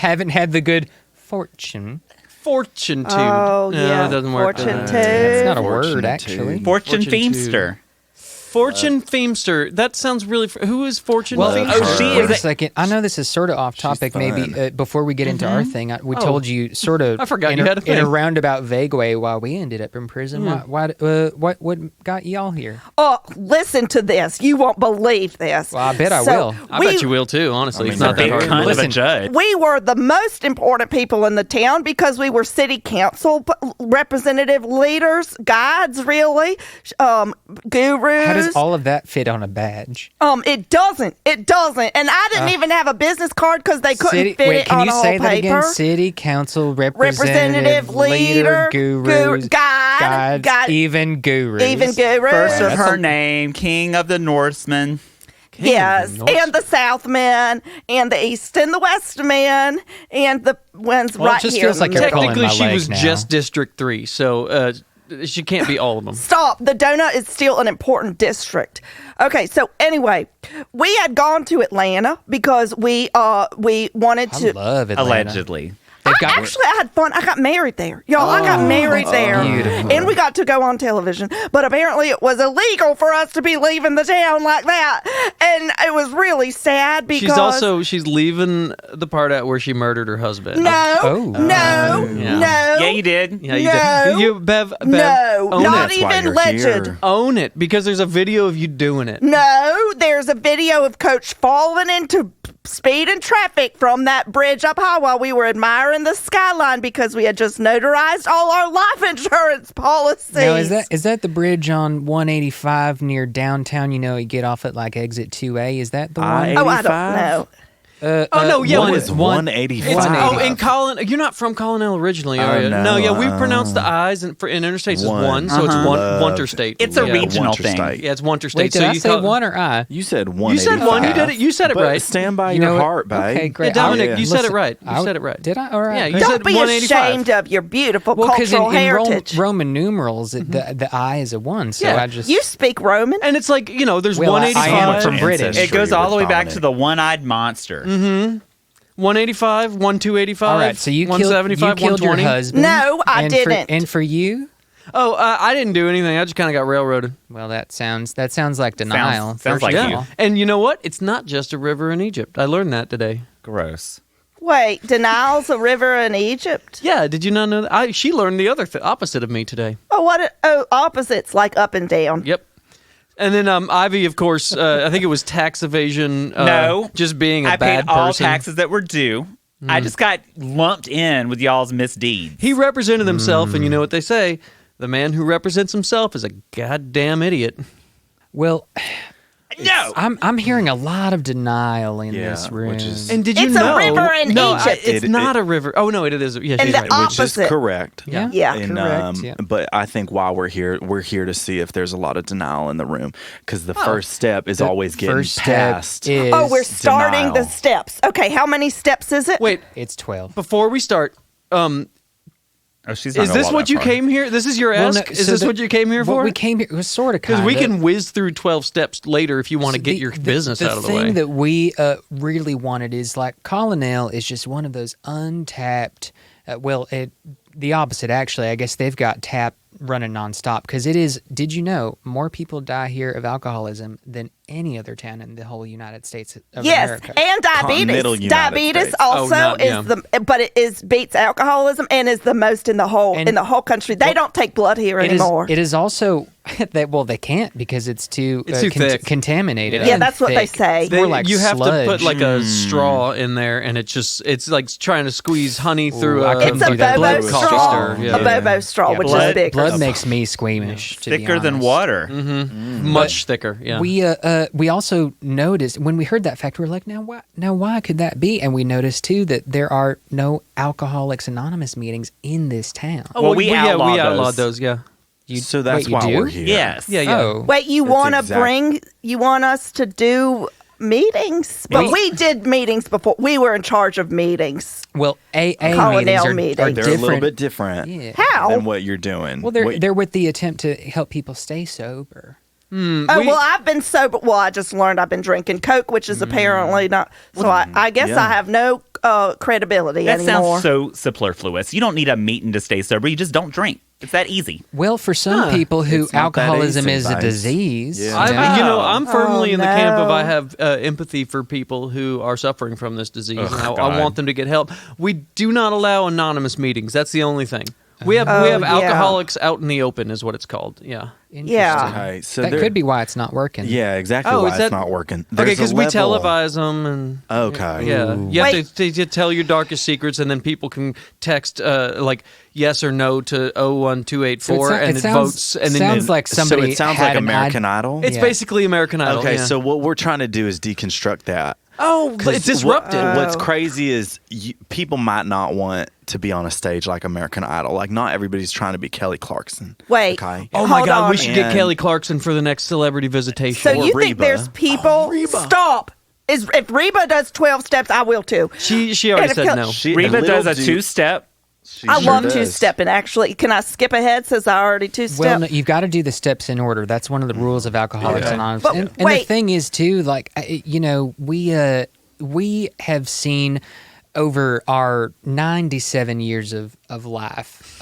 haven't had the good fortune. Fortitude. Oh, No, yeah. it doesn't work. Fortitude. That's not a Fortune word, too. actually. Fortune Fortitude. Feimster. Fortune Feimster. That sounds really. Who is Fortune Well, Feimster? she wait is a a- second. I know this is sort of off topic. Maybe fun. before we get into our thing, we told you sort of. I forgot in you a, had a in a thing. roundabout, vague way why we ended up in prison. What got y'all here? Oh, listen to this. You won't believe this. Well, I bet I So, will. I bet you will too. Honestly, I it's mean, not that Big hard. cunt of a Listen, judge. We were the most important people in the town because we were city council representative leaders, guides, really, gurus. How does all of that fit on a badge? It doesn't. It doesn't. And I didn't even have a business card because they couldn't fit it can on you a whole say that paper. again? City council Representative, leader, gurus, guide, even gurus. even gurus. First of that's her a- name, King of the Norsemen. Yes, North. and the South men, and the East and the West men, and the ones Well, it right just here. feels in like the you're middle. pulling Technically, my she leg was now. just District 3, so she can't be all of them. Stop. The donut is still an important district. Okay, so anyway, we had gone to Atlanta because we wanted I to. love Atlanta. Allegedly. They've I had fun. I got married there. Y'all, I got married there. beautiful. And we got to go on television. But apparently it was illegal for us to be leaving the town like that. And it was really sad because She's leaving the part out where she murdered her husband. No. Yeah. No. Yeah, you did. Yeah, you No. did. You, Bev, No, own not it. why even you're legend. here. Own it, because there's a video of you doing it. No, there's a video of Coach falling into speed and traffic from that bridge up high while we were admiring the skyline because we had just notarized all our life insurance policies. Now, is that the bridge on 185 near downtown? You know, you get off at like exit 2A. Is that the one? Oh, I don't know. Oh, no, yeah, What one- is one- 185? It's, 185. in Colin, you're not from Colonel originally, are you? no, yeah, we pronounce the I's in interstates as one. one, so it's Wunter State. It's a yeah. regional Wunter thing. State. Yeah, it's Wunter State. Wait, did so I you say call- one or I? You said You 185. said one. You did it. You said it But right. stand by You your know what? heart, babe. Okay, great. Yeah, Dominic, I'll- you said it listen, right. You said it right. Did I? All right. Yeah, you great. said Don't be 185. ashamed of your beautiful Well, because cultural in heritage. Roman numerals, the I is a 1, so Yeah. I just... You speak Roman? And it's like, there's Well, I am 185. from British. It goes all the way back Dominic. to the one-eyed monster. 185, 1285. All right, so you killed 175, your 120. husband. No, I and didn't. And for you? Oh, I didn't do anything. I just kind of got railroaded. Well, that sounds like denial. sounds like first of you. all. And you know what? It's not just a river in Egypt. I learned that today. Gross. Wait, Denial's a river in Egypt? Yeah, did you not know that? She learned the other opposite of me today. Oh, opposites, like up and down. Yep. And then Ivy, of course, I think it was tax evasion. No. Just being a I bad paid all person. taxes that were due. I just got lumped in with y'all's misdeeds. He represented himself, and you know what they say? The man who represents himself is a goddamn idiot. Well, No! I'm hearing a lot of denial in Yeah, this room. which is- And did you It's a know? river in no, Egypt. it's It- not it- a river. Oh no, it is. Yeah, And she's the right. Which is opposite. correct. Yeah. Yeah, And, correct. yeah. But I think while we're here to see if there's a lot of denial in the room, because the first step is The always getting first step past. is Oh, we're starting denial. the steps. Okay, how many steps is it? Wait, it's 12. before we start, Oh, she's not is gonna this walk what that you far. came here? This is your Well, ask? no, Is so this what you came here what for? we came here, it was sort of Because kind we of. can whiz through 12 steps later if you want to get your business out of the way. The thing that we really wanted is like Colonel is just one of those untapped. The opposite actually. I guess they've got tap running nonstop because it is. Did you know more people die here of alcoholism than any other town in the whole United States of Yes, America? and Continental diabetes. United Diabetes States. also not- yeah. but it is beats alcoholism and is the most in the whole And- country. They don't take blood here It is. anymore. It is also. They can't because it's too thick. contaminated. Yeah, and that's what they thick. say. It's more like you have sludge. to put like a straw in there, and it's like trying to squeeze honey through I a couldn't It's a do that. Bobo coffee straw. stir. Yeah. A Bobo straw, Yeah, which blood- is bigger. blood makes me squeamish. To be Thicker than honest. water. Much thicker. Yeah. We also noticed when we heard that fact, we were like, now why could that be? And we noticed too that there are no Alcoholics Anonymous meetings in this town. Well, we outlawed outlawed those. those. Yeah. So that's wait, you why do? we're here. Yes. Yeah. Oh, Wait, you That's want to exact- you want us to do meetings? But we did meetings before. We were in charge of meetings. well, AA Colonel meetings are meeting. They're different. a little bit different Yeah. How? than what you're doing. Well, they're with the attempt to help people stay sober. Well, I've been sober. Well, I just learned I've been drinking Coke, which is apparently not. So I guess yeah. I have no credibility That anymore. sounds so superfluous. You don't need a meeting to stay sober. You just don't drink. It's that easy. Well, for some people who It's not that alcoholism easy, is a guys. disease, Yeah. I'm firmly in the camp of no. I have empathy for people who are suffering from this disease. and I God. want them to get help. We do not allow anonymous meetings. That's the only thing. We have yeah. alcoholics out in the open, is what it's called. Yeah. Yeah. Okay, so that there- could be why it's not working. Yeah, exactly Oh, why is that- it's not working. Okay, There's a because we level- televise them and. Okay. Yeah, you have Wait. to tell your darkest secrets, and then people can text like yes or no to 01284, So and it votes. And then sounds like somebody So it sounds had like an American Idol. it's Yeah. basically American Idol. Okay, yeah. so what we're trying to do is deconstruct that. but it's 'Cause disrupted. What's crazy is people might not want to be on a stage like American Idol. Like, not everybody's trying to be Kelly Clarkson. Wait. Okay. Oh my Hold God, we on. should get And- Kelly Clarkson for the next celebrity visitation. So Or you think Reba. there's people? Stop. If Reba does 12 steps, I will too. she already And if said Kel- no. She- Reba little does a dude- two-step. She I sure love does. two-stepping, actually. Can I skip ahead since I already two-step? Well, no, you've got to do the steps in order. That's one of the rules of Alcoholics Yeah. Anonymous. But And the wait. thing is, too, like we have seen over our 97 years of life.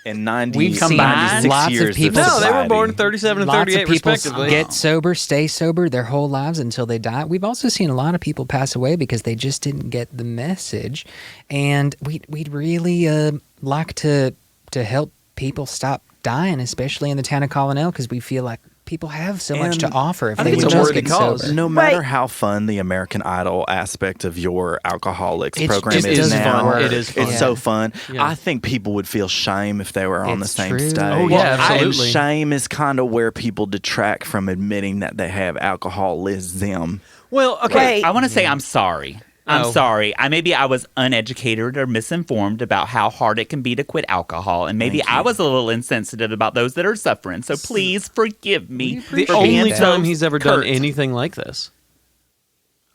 And 90, We've seen 96 lots of years people- No, they were society. born 37 and Lots 38 of people respectively. get sober, stay sober their whole lives until they die. We've also seen a lot of people pass away because they just didn't get the message, and we'd really like to help people stop dying, especially in the town of Colonel, because we feel like people have so much to And offer if I they think would it's a just worthy get cause. sober. No matter Wait. how fun the American Idol aspect of your alcoholics It's program just- is it doesn't now, work. It is fun. It's so fun. Yeah. I think people would feel shame if they were on the It's same true. stage. Oh, yeah, absolutely. And shame is kind of where people detract from admitting that they have alcoholism. Well, okay. Wait. I want to say I'm sorry. I'm Oh. sorry. Maybe I was uneducated or misinformed about how hard it can be to quit alcohol, and maybe I was a little insensitive about those that are suffering. So please forgive me. The for being only so time he's ever done curt. anything like this.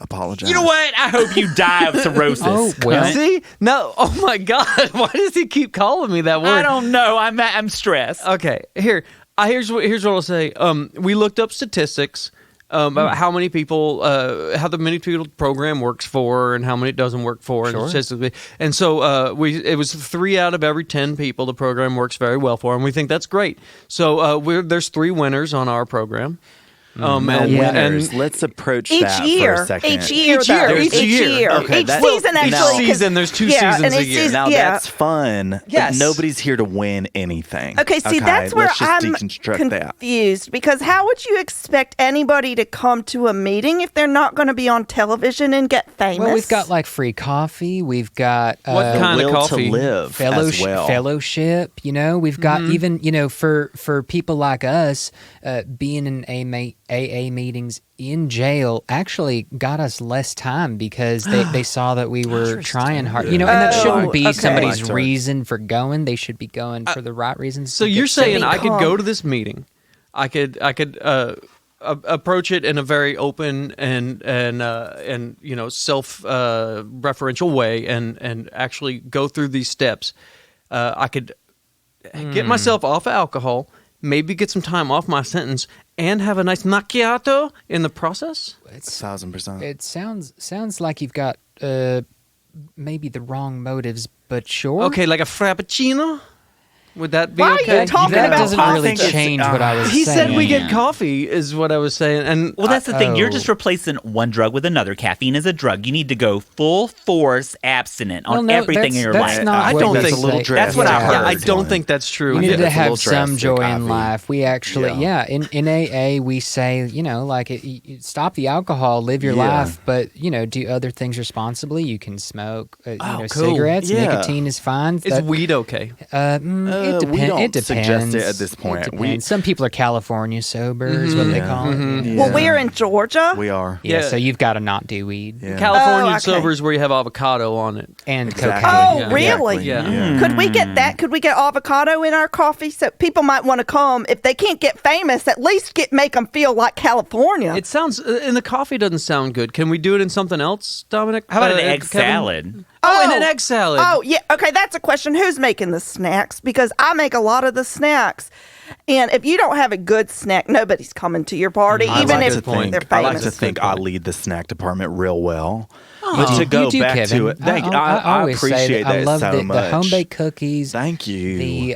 Apologize. You know what? I hope you die of cirrhosis. Oh, well. cunt. See? No. Oh my God. Why does he keep calling me that word? I don't know. I'm stressed. Okay, here's what I'll say. We looked up statistics about how many people, how the many people the program works for, and how many it doesn't work for, and statistically. And so it was 3 out of every 10 people the program works very well for, and we think that's great. So there's 3 winners on our program. Winners. Let's approach Each that year, for a second. each year, Each year, though. each year. Okay, each that- season, Well, actually. now- 'cause- season, there's 2 yeah, seasons and a each year. season- Now yeah. that's fun. Yes. But nobody's here to win anything. Okay, see, that's where let's just I'm deconstruct that. confused because how would you expect anybody to come to a meeting if they're not going to be on television and get famous? Well, we've got like free coffee. We've got What The kind of will coffee? to live fellowship, as well. fellowship. We've got even for people like us, being in AA meetings in jail actually got us less time because they saw that we were trying hard. And that shouldn't be okay. somebody's Like to- reason for going. They should be going for the right reasons. So to you're get sober. saying I could calm. go to this meeting, I could approach it in a very open and self referential way, and actually go through these steps. I could get myself off of alcohol, maybe get some time off my sentence, and have a nice macchiato in the process. 1,000%. It sounds like you've got maybe the wrong motives, but sure. Okay, like a frappuccino. Would that be Why are okay? you talking That about doesn't coffee? really change what I was He saying. said we get coffee, is what I was saying. And Well, that's the thing. You're Oh. just replacing one drug with another. Caffeine is a drug. You need to go full force abstinent on Well, no, everything in your that's life. not I what don't we think- It's a little say. That's what I drastic. heard. I don't think that's true. You need Yeah, to it's a little have some drastic, joy in Ivy. life. We actually, in AA, we say, like, stop the alcohol, live your Yeah. life, but, do other things responsibly. You can smoke, cool. cigarettes. Yeah. Nicotine is fine. Is weed okay? It depends. we don't It depends. suggest it at this point. It We- depends. Some people are California sober, is what they call it. Yeah. Well, we're in Georgia. We are. Yeah, Yeah. so you've got to not do weed Yeah. California Oh, okay. sober is where you have avocado on it. and Exactly. cocaine. Oh, Yeah. really? Yeah. Could we get that? Could we get avocado in our coffee? So people might want to come. If they can't get famous, at least make them feel like California. It sounds, and the coffee doesn't sound good. Can we do it in something else, Dominic? How about an Uh, egg Kevin? salad? Oh, and an egg salad. Oh, yeah. Okay, that's a question. Who's making the snacks? Because I make a lot of the snacks. And if you don't have a good snack, nobody's coming to your party, I even like if to think- they're I famous. like to think I lead the snack department real well. You But do- to go you do, back Kevin. to it, I always say appreciate that I love so the much. home baked cookies. Thank you. The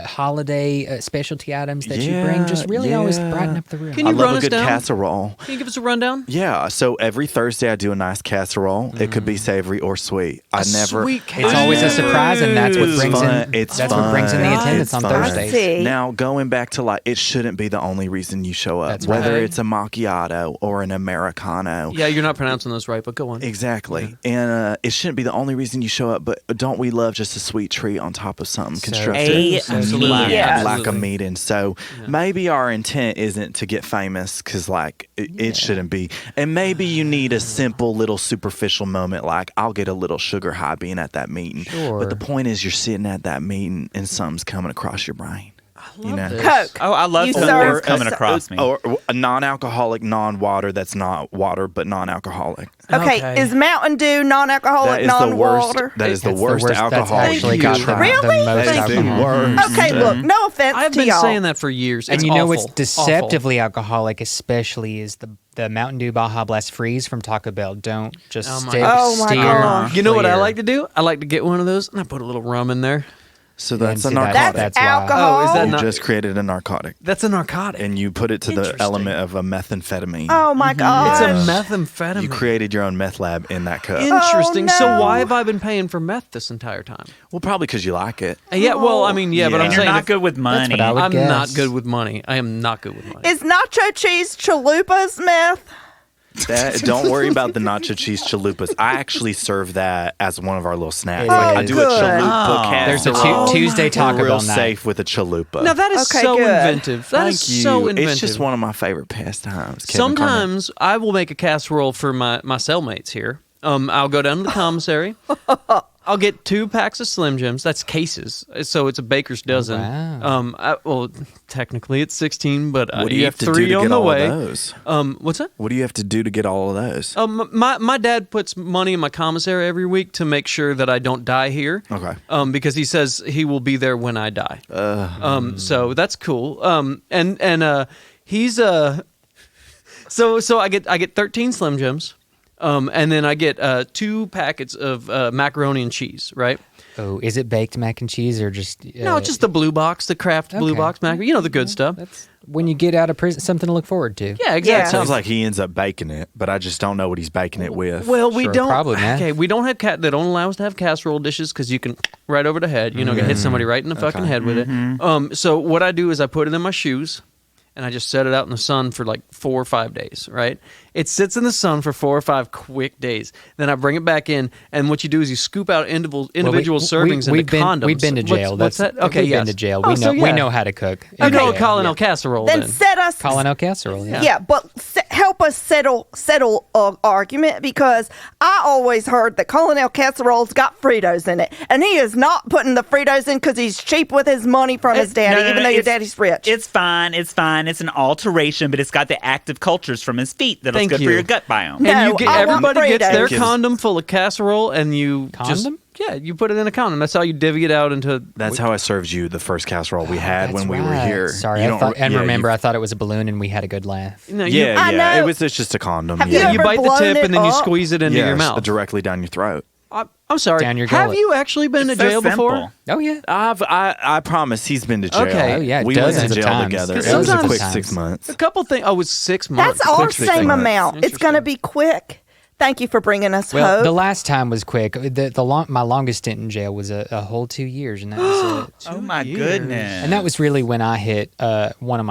holiday specialty items that you Yeah, bring just really always yeah. brighten up the room. Can I you love run a us good down? casserole. Can you give us a rundown? Yeah, so every Thursday I do a nice casserole. It could be savory or sweet. I never. sweet It's always a surprise, and that's what It's brings fun. in. It's that's what brings in the fun. attendance It's on fun. Thursdays. See. Now, going back to it shouldn't be the only reason you show up. That's Whether right. it's a macchiato or an Americano. Yeah, you're not pronouncing those right, but go on. Exactly. And it shouldn't be the only reason you show up, but don't we love just a sweet treat on top of something constructive? Absolutely. Like, Yes. like a meeting. So maybe our intent isn't to get famous because, it shouldn't be. And maybe you need a simple little superficial moment like, I'll get a little sugar high being at that meeting. Sure. But the point is, you're sitting at that meeting and something's coming across your brain. You know? Coke. Oh, I love You something serve- coming across me. Or a non-alcoholic, non-water that's not water, but non-alcoholic. Okay, is Mountain Dew non-alcoholic, That is the worst. non-water? That is the That's worst alcohol. That's actually you. got the, Really? the most That is the alcohol. worst. Okay, look, no offense I've to been y'all. saying that for years. And It's you know awful. what's deceptively alcoholic, especially, is the Mountain Dew Baja Blast Freeze from Taco Bell. Don't just Oh my stick, God. Oh my steer gosh. You know what I clear. like to do? I like to get one of those and I put a little rum in there. So that's a see, that- narcotic. That's That's why. alcohol. Oh, is that You not? just created a narcotic, That's a narcotic. and you put it to the Interesting. element of a methamphetamine. Oh my God. It's a methamphetamine. You created your own meth lab in that cup. Interesting. Oh, So no. why have I been paying for meth this entire time? Well, probably because you like it. Yeah, well, I mean, yeah, but Yeah. I'm and you're saying not if- good with money. what I would I'm guess. not good with money. I am not good with money. Is nacho cheese chalupas meth? Don't worry about the nacho cheese chalupas. I actually serve that as one of our little snacks. It Like, I is. do a Good. chalupa There's a casserole. Tuesday We're Taco real Bell night. safe with a chalupa. Now that is Okay, so good. inventive. That Thank is you. so inventive. It's just one of my favorite pastimes. Kevin Sometimes I will make a casserole for my cellmates here. I'll go down to the commissary. I'll get 2 packs of Slim Jims. That's cases, so it's a baker's dozen. wow. Well, technically it's 16, but I What do you eat have to do 3 to on get the all way. of those? What's that? What do you have to do to get all of those? My dad puts money in my commissary every week to make sure that I don't die here. Okay. Because he says he will be there when I die. So that's cool. He's so I get 13 Slim Jims. And then I get 2 packets of macaroni and cheese, right? Oh, is it baked mac and cheese or just? No, just the blue box, the Kraft blue Okay. box macaroni. You know, the good stuff. That's when you get out of prison, something to look forward to. Yeah, exactly. Sounds like he ends up baking it, but I just don't know what he's baking it with. Well, we Sure, don't. probably, man. Okay, we don't have they don't allow us to have casserole dishes because you can right over the head. You know, hit somebody right in the fucking head with it. So what I do is I put it in my shoes, and I just set it out in the sun for like 4 or 5 days. Right? It sits in the sun for 4 or 5 quick days. Then I bring it back in, and what you do is you scoop out individual servings we've into been, condoms. We've been to jail. What's that? Okay, we've yes. been to jail. Oh, We know. so We yeah. know how to cook. You know, Okay. Colonel casserole. Then Then set us. Colonel casserole. Yeah. Yeah, but help us settle argument because I always heard that Colonel Casserole's got Fritos in it, and he is not putting the Fritos in because he's cheap with his money from his daddy, even though your daddy's rich. It's fine. It's fine. It's an alteration, but it's got the active cultures from his feet that'll Thank good you. for your gut biome. No, and you get I want everybody gets their Fritos. condom full of casserole, and you Condom? you put it in a condom. That's how you divvy it out into. That's how I served you the first casserole we had That's when we were right. here. Sorry, You I don't- thought, and yeah, remember, you- I thought it was a balloon, and we had a good laugh. No, Yeah, I yeah. know. It's just a condom. Have you yeah. ever you bite the blown tip it and then you up? squeeze it into your Yes, mouth. directly down your throat. I'm sorry. Down your Have gullet. you actually been It's to so jail before? simple. Oh yeah. I promise he's been to jail. Okay. Oh, yeah, we went dozens to of jail times. together. Because It was a sometimes- quick 6 months. A couple things. Oh, it was 6 months. That's our Quick 6 same months. amount. It's going to be quick. Thank you for bringing us Well, hope. the last time was quick. My longest stint in jail was a whole 2 years, and that was Oh my 2 years. goodness. and that was really when I hit one of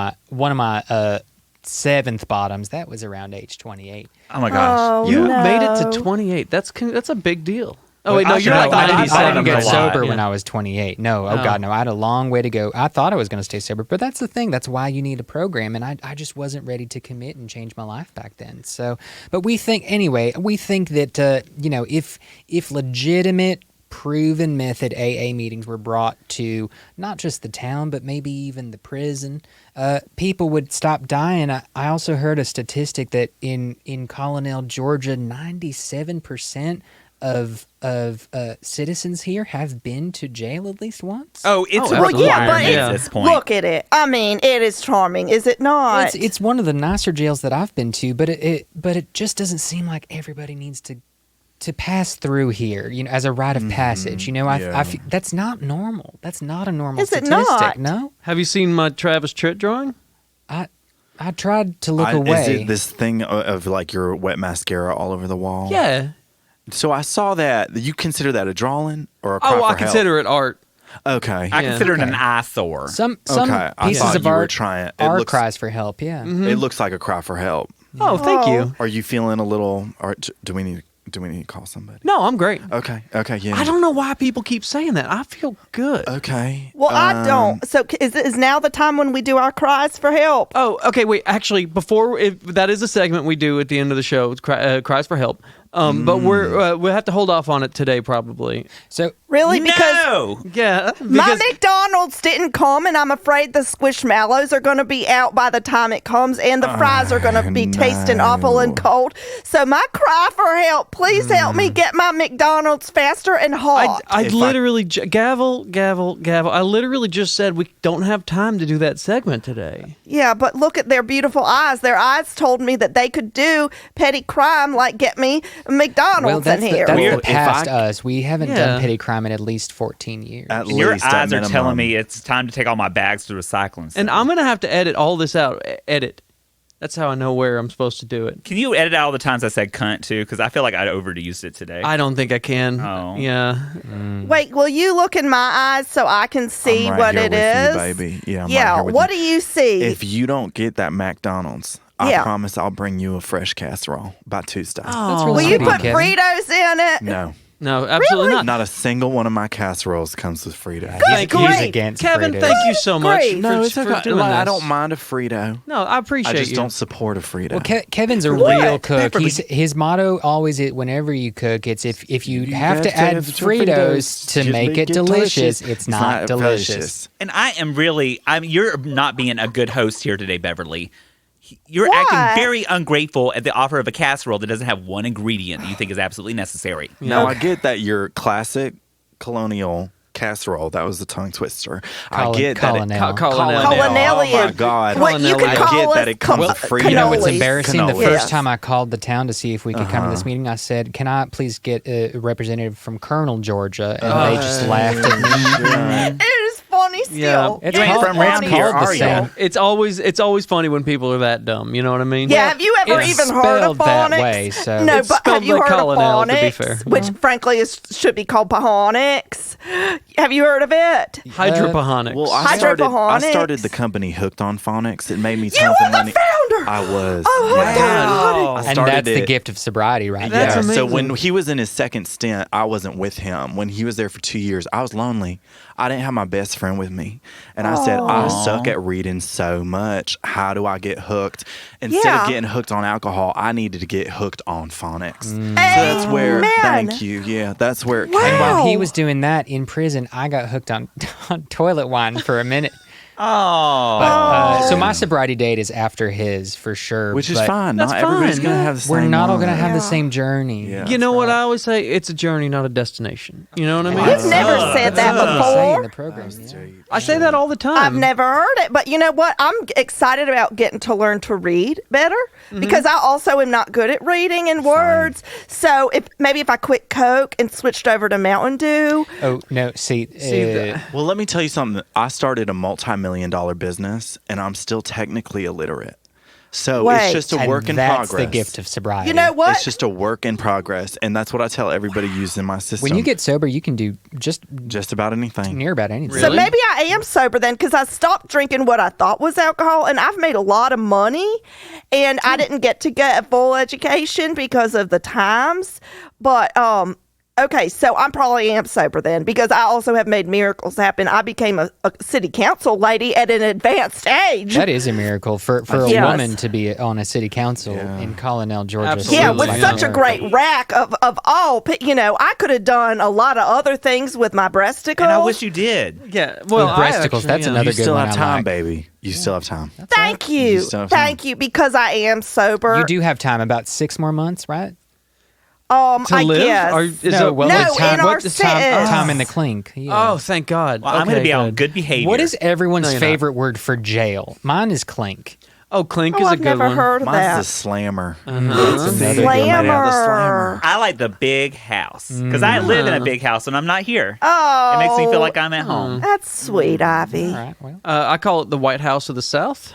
my seventh bottoms. That was around age 28. Oh my gosh. Oh, You no. made it to 28. That's a big deal. Oh wait, no, I you're should like know. I 97. didn't get a lot, sober yeah. when I was 28. No, oh Oh. God, no. I had a long way to go. I thought I was going to stay sober, but that's the thing. That's why you need a program, and I just wasn't ready to commit and change my life back then. So, but we think that if legitimate, proven method AA meetings were brought to not just the town, but maybe even the prison, people would stop dying. I also heard a statistic that in Colonel, Georgia, 97% of citizens here have been to jail at least once. Oh, it's a Well, yeah, requirement but at this point. look at it. I mean, it is charming, is it not? It's one of the nicer jails that I've been to, but it just doesn't seem like everybody needs to pass through here, as a rite of passage. I feel, that's not normal. That's not a normal Is it statistic. not? No, Have you seen my Travis Tritt drawing? I tried to look away. Is it this thing of like your wet mascara all over the wall? Yeah. So I saw that. You consider that a drawing or a cry Oh, for I help? consider it art. Okay. I Yeah. consider it an Okay. eyesore. Some Okay, I pieces thought of you were art trying- it are looks- cries for help. Yeah. It looks like a cry for help. Oh, thank you. Are you feeling a little? Or do we need to call somebody? No, I'm great. Okay. Okay. Yeah. I don't know why people keep saying that. I feel good. Okay. well, I don't. So is now the time when we do our cries for help? Oh, okay. Wait, actually, that is a segment we do at the end of the show, cries for help. But we'll have to hold off on it today, probably. So Really? Because No! Yeah, my because McDonald's didn't come, and I'm afraid the squishmallows are going to be out by the time it comes, and the fries are going to be tasting awful and cold. So my cry for help, please help me get my McDonald's faster and hot. I If literally gavel. I literally just said we don't have time to do that segment today. Yeah, but look at their beautiful eyes. Their eyes told me that they could do petty crime like get me McDonald's that's in the, here. that's Well, the if past I- us. We haven't Yeah. done petty crime in at least 14 years. At Your least, at eyes are minimum. telling me it's time to take all my bags to recycling. And I'm gonna have to edit all this out. Edit. That's how I know where I'm supposed to do it. Can you edit out all the times I said cunt too? Because I feel like I overused it today. I don't think I can. Oh. Yeah. Wait, will you look in my eyes so I can see I'm right what here it with is? you, baby. Yeah. I'm right Yeah, here with what you. do you see? If you don't get that McDonald's, I Yeah. promise I'll bring you a fresh casserole by Tuesday. That's Oh. really will you sweet of put Kevin. Fritos in it? No, No, absolutely not. not a single one of my casseroles comes with Frito. Thank you, He's against Kevin. Fritos. Thank you so much. Great. No, for, it's for okay. doing Like, I this. don't mind a Frito. No, I appreciate I just you. don't support a Frito. Well, Kevin's a What? real cook. Beverly. His motto always is whenever you cook, it's if you have to have add to Fritos to make it delicious, it's not delicious. And I am really, you're not being a good host here today, Beverly. You're Why? acting very ungrateful at the offer of a casserole that doesn't have one ingredient that you think is absolutely necessary. No, I get that your classic colonial casserole, that was the tongue twister. I get that. Colonel. Colonel. Oh my Colonelian. God. What you could I call get us that it comes co- with Fritos. You know, it's cannolis. embarrassing. The Cannoli. first Yes. time I called the town to see if we could come to this meeting, I said, "Can I please get a representative from Colonel, Georgia?" And they just laughed at me. It is funny still. Yeah. It's You ain't called- from around it's here, called the are you? same. It's always funny when people are that dumb. You know what I mean? Yeah, have you ever It's even heard of spelled that phonics? way, so- No, It's but have spelled you like heard Colonel, of to be phonics? fair. Which, frankly, should be called pahonics. Have you heard of it? Hydroponics. Well, I Hydroponics. started the company Hooked on Phonics. It made me You tons were of the money. founder. I was. Oh, yeah. Hooked on Phonics. I And started that's the it- gift of sobriety, right That's there. amazing. So when he was in his second stint, I wasn't with him. When he was there for 2 years, I was lonely. I didn't have my best friend with me. And I said, I suck at reading so much. How do I get hooked? Instead Yeah. of getting hooked on alcohol, I needed to get hooked on phonics. So that's where, Amen. thank you. Yeah, that's where it Wow. came. And while he Wow. was doing that in prison, I got hooked on toilet wine for a minute. But, so my sobriety date is after his for sure. Which is but fine. That's Not everybody's fine. going to have the same We're not all one. going to have the same journey. Yeah. You know what I always say? It's a journey, not a destination. You know what I mean? You've never said that That's what we say in before. the program. Yeah. I say that all the time. I've never heard it, but you know what? I'm excited about getting to learn to read better because I also am not good at reading and words. So if I quit Coke and switched over to Mountain Dew, Oh no! See, Well, let me tell you something. I started a multi-million-dollar business, and I'm still technically illiterate. So Wait. it's just a and work in that's progress. the gift of sobriety. you know what? It's just a work in progress, and that's what I tell everybody using my system. when you get sober, you can do just just about anything. near about anything. So Really? maybe I am sober then because I stopped drinking what I thought was alcohol and I've made a lot of money and I didn't get to get a full education because of the times. But okay, so I probably am sober then because I also have made miracles happen. I became a city council lady at an advanced age. That is a miracle for a Yes. woman to be on a city council in Colonel, Georgia. Absolutely. Yeah, Seems with like such a miracle. great rack of all, I could have done a lot of other things with my breasticles. And I wish you did. Yeah. Well, Breasticles, that's yeah. another You good still one have I time, like. baby. You still have time. Thank You you. still have time. Thank you, because I am sober. You do have time, about 6 more months, right? To I live? guess. Or is No, it, well, No, it's time, in our what is time, sentence. time in the clink. Yeah. Oh, thank God. Well, I'm going to be on good behavior. What is everyone's No, you're not. favorite word for jail? Mine is clink. Oh, clink Oh, is a I've good never one. heard of Mine's that. the slammer. That's another good one. Slammer. I like the big house because I live in a big house and I'm not here. Oh, It makes me feel like I'm at home. that's sweet, Ivy. All right, well. I call it the White House of the South,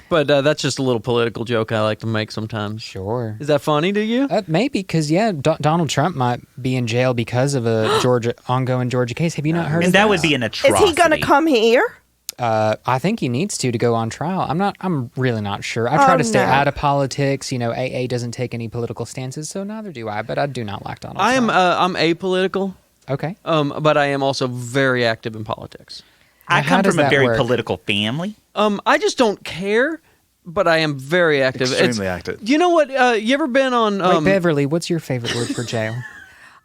but that's just a little political joke I like to make sometimes. Sure. Is that funny to you? Maybe because Donald Trump might be in jail because of a ongoing Georgia case. Have you not heard of And that would be an Is atrocity. he going to come here? I think he needs to go on trial. I'm really not sure. I try to stay no. out of politics. You know, AA doesn't take any political stances, so neither do I. But I do not like Donald I am. Trump. I'm apolitical, Okay. but I am also very active in politics. I Now, how come does from a that very work? political family. I just don't care, but I am very active. Extremely active. You know what? You ever been on? Wait, Beverly, what's your favorite word for jail?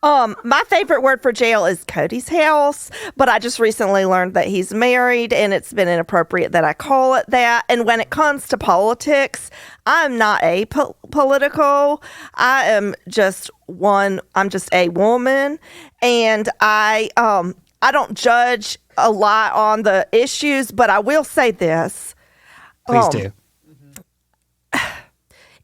My favorite word for jail is Cody's house, but I just recently learned that he's married and it's been inappropriate that I call it that. And when it comes to politics, I'm not apolitical. I'm just a woman, and I don't judge a lot on the issues, but I will say this. Please do.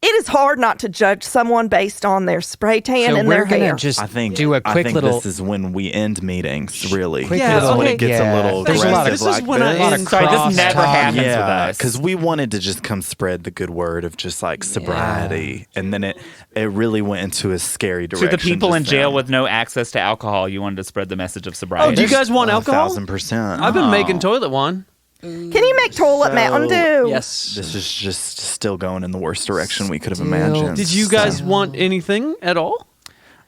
It is hard not to judge someone based on their spray tan So and we're their gonna hair. just I think do a quick little. this is when we end meetings. Really, Quick Yeah, This is when okay. it gets Yeah. a little There's a aggressive. lot of- This is like when I this. end- Sorry, this cross never talk. happens with Yeah, us. because we wanted to just come spread the good word of just like sobriety, and then it really went into a scary To direction. the people in just jail then. with no access to alcohol, you wanted to spread the message of Oh, sobriety. do you guys want alcohol? 1,000%. I've been making toilet wine. Can you make toilet Mountain Dew? Yes. This is just still going in the worst direction we could have Still- imagined. Did you guys want anything at all?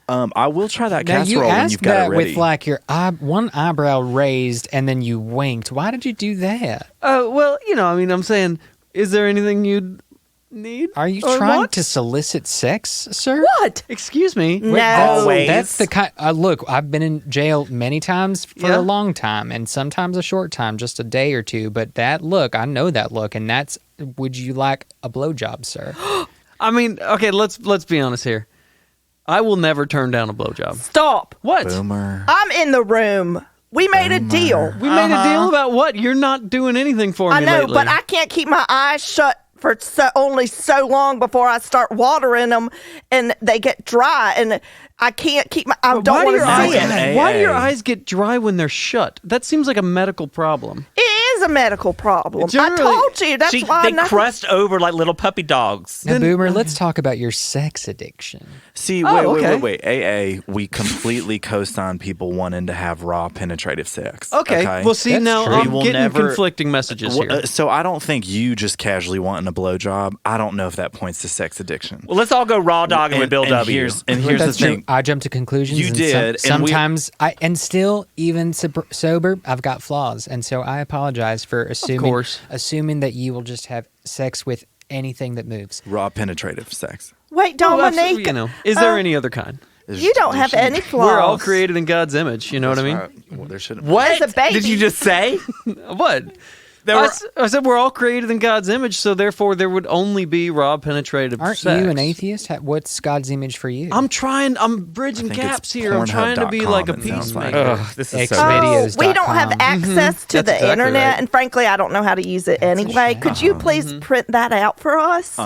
I will try that Now you casserole when asked you've got that it ready. with like your one eyebrow raised and then you winked. Why did you do that? Well, I'm saying, is there anything you'd need? Are you or trying want? to solicit sex, sir? What? Excuse me. No. Always. That's the kind. Look, I've been in jail many times for Yeah. a long time, and sometimes a short time, just a day or two. But that look, I know that look, and that's. Would you like a blowjob, sir? I mean, okay, let's be honest here. I will never turn down a blowjob. Stop. What? Boomer. I'm in the room. We made a deal. We made a deal about what? You're not doing anything for me I know, lately. but I can't keep my eyes shut for only so long before I start watering them and they get dry. And I can't keep my. I But don't why do want your to eyes? see an it. AA. Why do your eyes get dry when they're shut? That seems like a medical problem. It is a medical problem. I Generally- told you. That's why. they nothing- crust over like little puppy dogs. Now, Boomer, let's talk about your sex addiction. See, Oh, okay. wait. AA, we completely co-sign people wanting to have raw penetrative sex. Okay. Well, see, That's now true. I'm We will getting never- conflicting messages Well, here. so I don't think you just casually wanting a blowjob. I don't know if that points to sex addiction. Well, let's all go raw dogging with Bill W. Here's the That's true. thing. I jump to conclusions. You and did, and we- sometimes and still, even sober, I've got flaws, and so I apologize for course. assuming that you will just have sex with anything that moves. Raw penetrative sex. Wait, Oh, Dominic. absolutely, is there any other kind? You don't have any flaws. We're all created in God's image. You know what I mean? Well, there shouldn't. What As a baby. did you just say? What? I said we're all created in God's image, so therefore there would only be raw penetrative Aren't sex. you an atheist? What's God's image for you? I'm bridging I think gaps it's here. I'm trying to be like a Pornhub, it sounds like. peacemaker. Ugh, this is X so videos. We don't have access to That's the exactly internet, right. and frankly, I don't know how to use it anyway. shame. Could you please print that out for us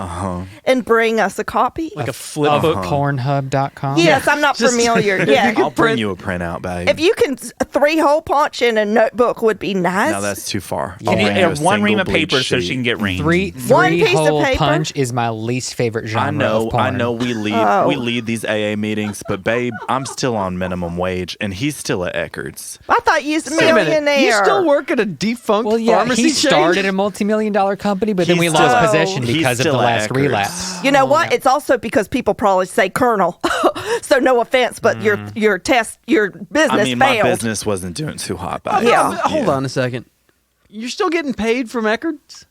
and bring us a copy? Like a flip of book. Pornhub.com? Yes, I'm not Just- familiar. Yeah, I'll bring you a printout, babe. if you can, a 3-hole punch in a notebook would be nice. No, that's too far. You need I'll bring you a one ream single of paper bleach so sheet. she can get reamed. Three One piece of hole paper? punch is my least favorite genre of porn. I know we lead Oh. we lead these AA meetings, but babe, I'm still on minimum wage and he's still at Eckerd's. I thought you was a Wait a minute. millionaire. You still work at a defunct Well, yeah, pharmacy he chain? started a multi-million-dollar company, but then He's we lost still- possession he's because of the still at last Eckerd's. relapse. You know what? It's also because people probably say Colonel. So no offense, but your business I mean, my failed. business wasn't doing too hot, babe. Yeah. Hold on a second. You're still getting paid from Eckerd's?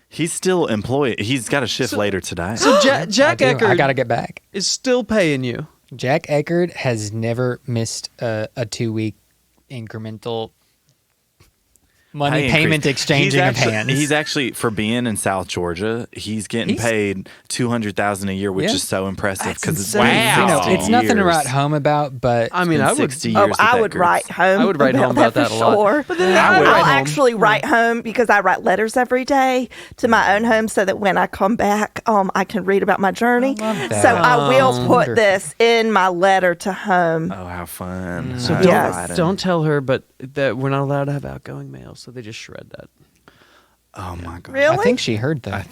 He's still employed. He's got a shift later today. So Jack I Eckerd got to get back. is still paying you. Jack Eckerd has never missed a 2-week incremental money Pay payment increase. exchanging of actually, hands. He's actually, for being in South Georgia, he's getting He's- paid $200,000 a year, which Yeah. is so impressive That's because it's insane. been Wow. you know, 60 it's nothing to years. write home about, but I mean, Been I would. 60 years with I would Eckerd's. write home. I would write home about that for a lot. sure. But then I would write I'll home. actually write home because I write letters every day to my own home, so that when I come back, I can read about my journey. I love that. So I will That's put wonderful. this in my letter to home. Oh, how fun. So How Yes. exciting. don't tell her, but that we're not allowed to have outgoing mail, so they just shred that. Oh, my God. Really? I think she heard that.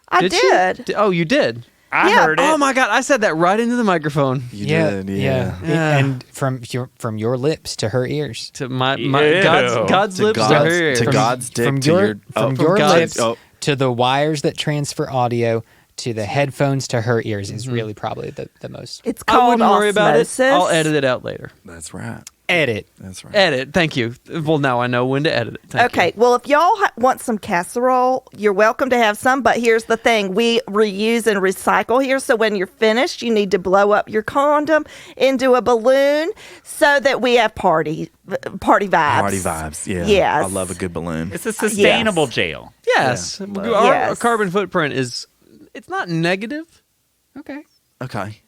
I she? did. Oh, you did. I Yeah. heard it. Oh my God! I said that right into the microphone. You did, yeah. Yeah. And from your lips to her ears. To my Ew. God's To lips God's- to her ears. to God's dick from to your your- from oh, your God's- lips oh. to the wires that transfer audio to the headphones to her ears is really probably the most. It's I called wouldn't worry about it. osmosis. I'll edit it out later. That's right. Edit. That's right. Edit. Thank you. Well, now I know when to edit it. Thank Okay, well, if y'all want some casserole, you're welcome to have some. But here's the thing: we reuse and recycle here. So when you're finished, you need to blow up your condom into a balloon so that we have party vibes. Party vibes. Yeah. Yes. I love a good balloon. It's a sustainable jail. you. Yes. Yeah. Our Yes. carbon footprint is. It's not negative. Okay. Okay.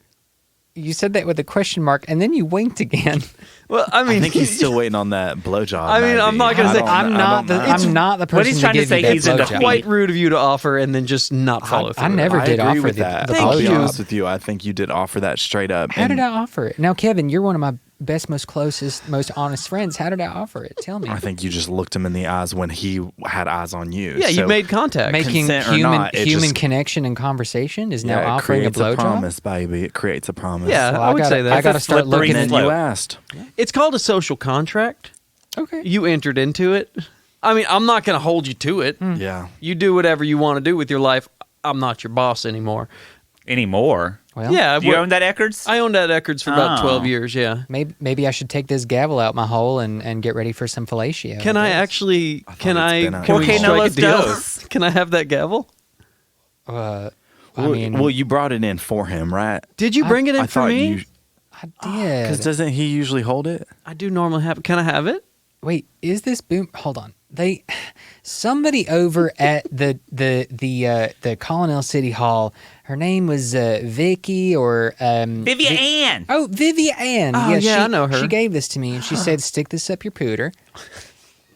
You said that with a question mark, and then you winked again. Well, I mean, I think he's still waiting on that blowjob. I mean, I'm not gonna I say- don't I'm know. not the I don't know. I'm not the person What he's trying to give say, you that he's into blowjob. quite rude of you to offer and then just not follow through. I never I did agree offer with the that. Thank I'll be you. honest with you. I think you did offer that straight up. How and did I offer it? Now, Kevin, you're one of my best, most closest, most honest friends. How did I offer it? Tell me. I think you just looked him in the eyes when he had eyes on you. Yeah, you So, made contact. Making consent or human not, it human just- connection and conversation is now yeah, it offering a creates a blowjob. promise, baby. It creates a promise. Yeah, Well, I would gotta- say that. I got to It's a start slippery looking And at then you slope. asked. It's called a social contract. Okay. You entered into it. I mean, I'm not going to hold you to it. Yeah. You do whatever you want to do with your life. I'm not your boss anymore. Anymore. Well, Yeah, Do you own that Eckerd's? I owned at Eckerd's for about Oh. 12 years. Yeah. maybe I should take this gavel out my hole and get ready for some fellatio. Can I actually? Can it's I? been out. Can we Porque no strike a los deal? dos. Can I have that gavel? I Well, mean, well, you brought it in for him, right? Did you bring it in I for thought me? you. I did. Because doesn't he usually hold it? I do normally have. Can I have it? Wait, is this boom? Hold on. Somebody over at the Colonel City Hall. Her name was Vicky or Vivian. Oh, Vivian. Oh, yeah, she, I know her. She gave this to me and she said, "Stick this up your pooter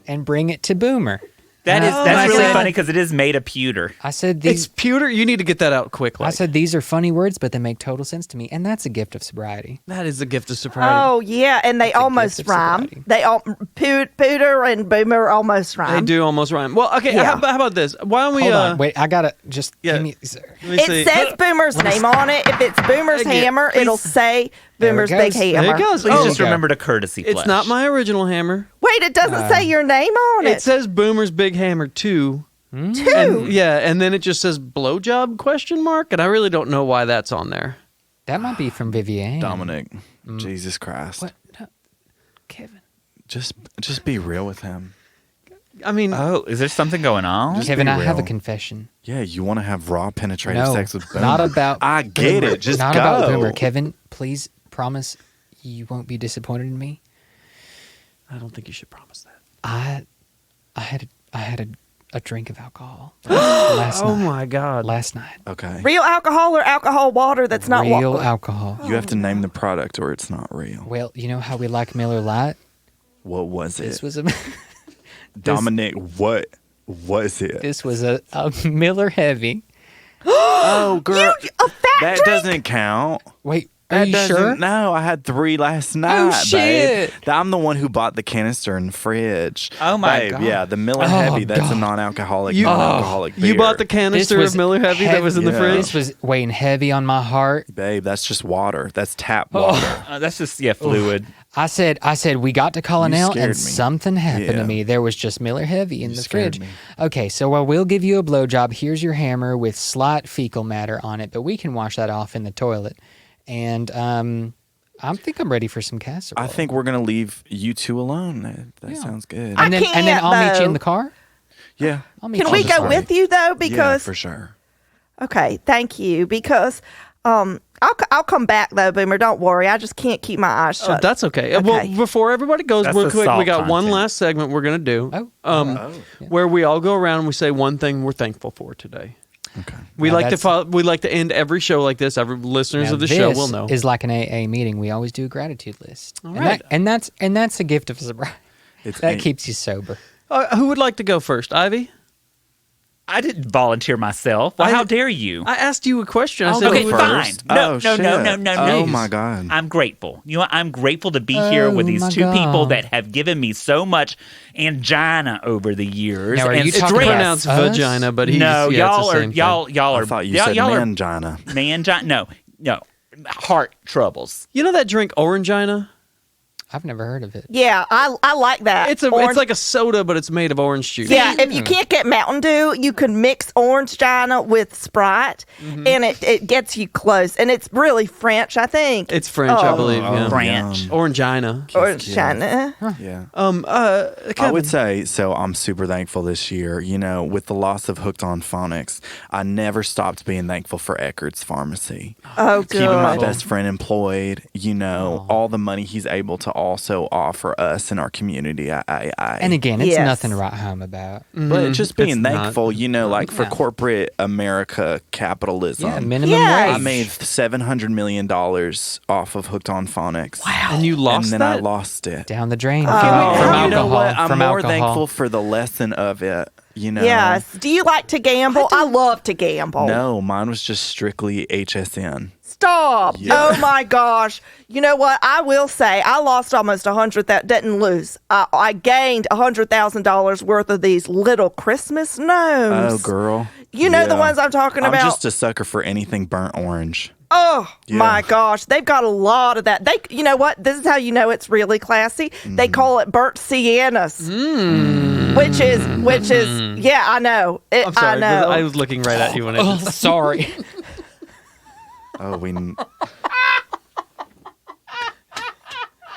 and bring it to Boomer." That's my really God. funny because it is made of pewter. I said It's these. pewter. You need to get that out quickly. I said these are funny words, but they make total sense to me, and that's a gift of sobriety. that is a gift of surprise. Oh yeah, and they That's a almost gift of rhyme. sobriety. They all Pooter and Boomer almost They rhyme. do almost rhyme. Well, okay. Yeah. How about this? Why don't we? Hold on, wait. I gotta just yeah. give me. Let me see. It says Boomer's name on it. If it's Boomer's Thank you. hammer, Please. it'll say There it Boomer's goes. big There hammer. it goes. Please Oh, just okay. remember to courtesy it's flesh. not my original hammer. Wait, it doesn't say your name on It it. says Boomer's Big Hammer 2. Two. And, yeah, and then it just says blowjob question mark, and I really don't know why that's on there. That might be from Vivian. Dominic, Jesus Christ. What? No. Kevin. Just be real with him. I mean, Oh, is there something going on? Just Kevin, be I have a real. confession. Yeah, you want to have raw penetrative No, sex with Boomer. not about. I get Boomer. it. Just not go. about Boomer. Kevin, please promise you won't be disappointed in me. I don't think you should promise that. I had I had a drink of alcohol last Oh night. my God. Last night. Okay. Real alcohol or alcohol water that's not Real water? alcohol. You have to name the product or it's not real. Well, you know how we like Miller Lite? What was This it? was a Dominic, what was it? this was a Miller Heavy. Oh, girl. A fat That drink? doesn't count. Wait, are That you doesn't. sure? No, I had 3 last night, shit. babe. I'm the one who bought the canister in the fridge. Oh, my babe, God. Yeah, the Miller Oh, Heavy, that's a God. non-alcoholic, You- non-alcoholic beer. You bought the canister was of Miller Heavy that was in the Yeah. fridge? This was weighing heavy on my heart. Babe, that's just water. That's tap Oh. water. That's just fluid. I said, we got to Colonel scared and me. something happened Yeah. to me. There was just Miller Heavy in You the scared fridge. me. Okay, so I will give you a blowjob. Here's your hammer with slight fecal matter on it, but we can wash that off in the toilet. And I think I'm ready for some casserole. I think we're going to leave you two alone. That sounds good. and then can't, I'll meet you though. in the car. Yeah. I'll meet Can you we in the go car. with you though? Yeah, Because for sure. okay, thank you. Because I'll come back though, Boomer. Don't worry. I just can't keep my eyes Oh, shut. that's okay. Well, Okay. before everybody goes, That's real the quick, we salt got one content. last segment we're going to do. Oh. Where we all go around and we say one thing we're thankful for today. Okay. We Now like to that's- we like to end every show like this. Every listeners Now of the show this will know. is like an AA meeting. We always do a gratitude list. All And right. that's a gift of sobriety. It's That ain't- keeps you sober. Who would like to go first? Ivy? I didn't volunteer myself. Well, how dare you? I asked you a question. I I'll said, go Okay, who would- fine. first. No, Oh, no, no, shit. no, no, Oh, no. my God. I'm grateful. You know what? I'm grateful to be here with Oh, these my 2 people God. that have given me so much angina over the years. Now, are and you It's talking stress. about pronounced us? vagina, but he's No, yeah, y'all it's the are same thing. y'all I are thought you y'all, said y'all are mangina. mangina. No, heart troubles. You know that drink Orangina? I've never heard of it. yeah, I like that. It's Orange- like a soda, but it's made of orange juice. yeah. If you can't get Mountain Dew, you can mix Orange Gina with Sprite, and it gets you close. And it's really French, I think. It's French, I Oh. believe. Yeah. French. Orangina. Orange Yeah. Gina. Yeah. Kevin. I would say, so I'm super thankful this year. You know, with the loss of Hooked on Phonics, I never stopped being thankful for Eckerd's Pharmacy. Oh, good. Keeping my best friend employed, you know, all the money he's able to also offer us in our community. And again, it's Yes. nothing to write home about. but just being It's not. thankful, you know, like for Yeah. corporate America capitalism. Yeah, minimum Yes. wage. I made $700 million off of Hooked on Phonics. Wow. And you lost And then that? I lost it. down the drain Oh. from You alcohol. know what? I'm from more alcohol. thankful for the lesson of it, you know. Yes. Do you like to gamble? I love to gamble. No, mine was just strictly HSN. Stop. Yeah. Oh my gosh. You know what? I will say I lost almost 100 that didn't lose. I gained $100,000 worth of these little Christmas gnomes. Oh, girl. You know the Yeah. ones I'm talking I'm about? just a sucker for anything burnt orange. Oh Yeah. my gosh, they've got a lot of that. You know what? This is how you know it's really classy. Mm-hmm. They call it burnt siennas, which is yeah, I know. I'm sorry. I know. I was looking right at you when I Oh, did. sorry. Oh,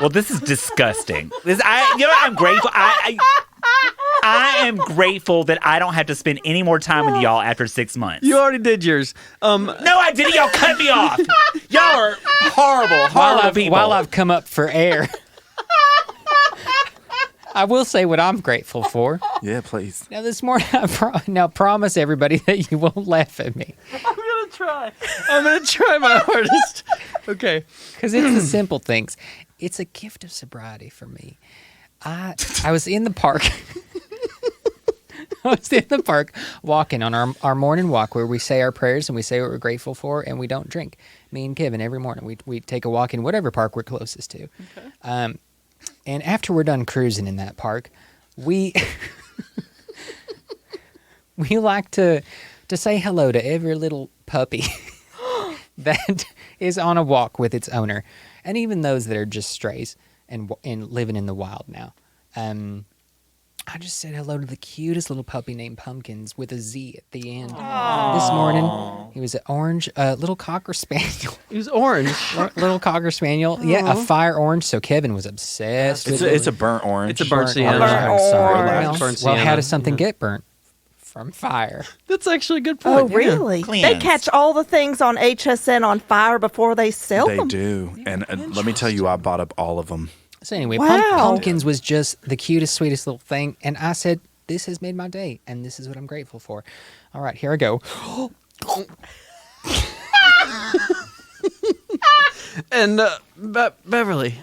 Well, this is disgusting. You know what? I'm grateful. I am grateful that I don't have to spend any more time with y'all after 6 months. You already did yours. No, I didn't. Y'all cut me off. Y'all are horrible people. While I've come up for air, I will say what I'm grateful for. yeah, please. Now, this morning, now promise everybody that you won't laugh at me. I'm gonna try my hardest. Okay. Because it's the simple things. It's a gift of sobriety for me. I was in the park. I was in the park walking on our morning walk where we say our prayers and we say what we're grateful for and we don't drink. Me and Kevin, every morning, we take a walk in whatever park we're closest to. Okay. And after we're done cruising in that park, we we like to say hello to every little puppy that is on a walk with its owner, and even those that are just strays and living in the wild now. I just said hello to the cutest little puppy named Pumpkins with a Z at the end. This morning, he was an orange, little cocker spaniel. He was orange. Little cocker spaniel. Yeah, a fire orange. So Kevin was obsessed with It's a burnt orange. It's a burnt sienna. Burnt I'm sorry. orange. Burnt Well, how sienna. does something get burnt? From fire. That's actually a good Oh, point. Yeah. really? Cleanse. They catch all the things on HSN on fire before they sell They them. do. And let me tell you, I bought up all of them. So anyway, Wow. Pumpkins was just the cutest, sweetest little thing. And I said, this has made my day, and this is what I'm grateful for. All right, here I go. And Beverly,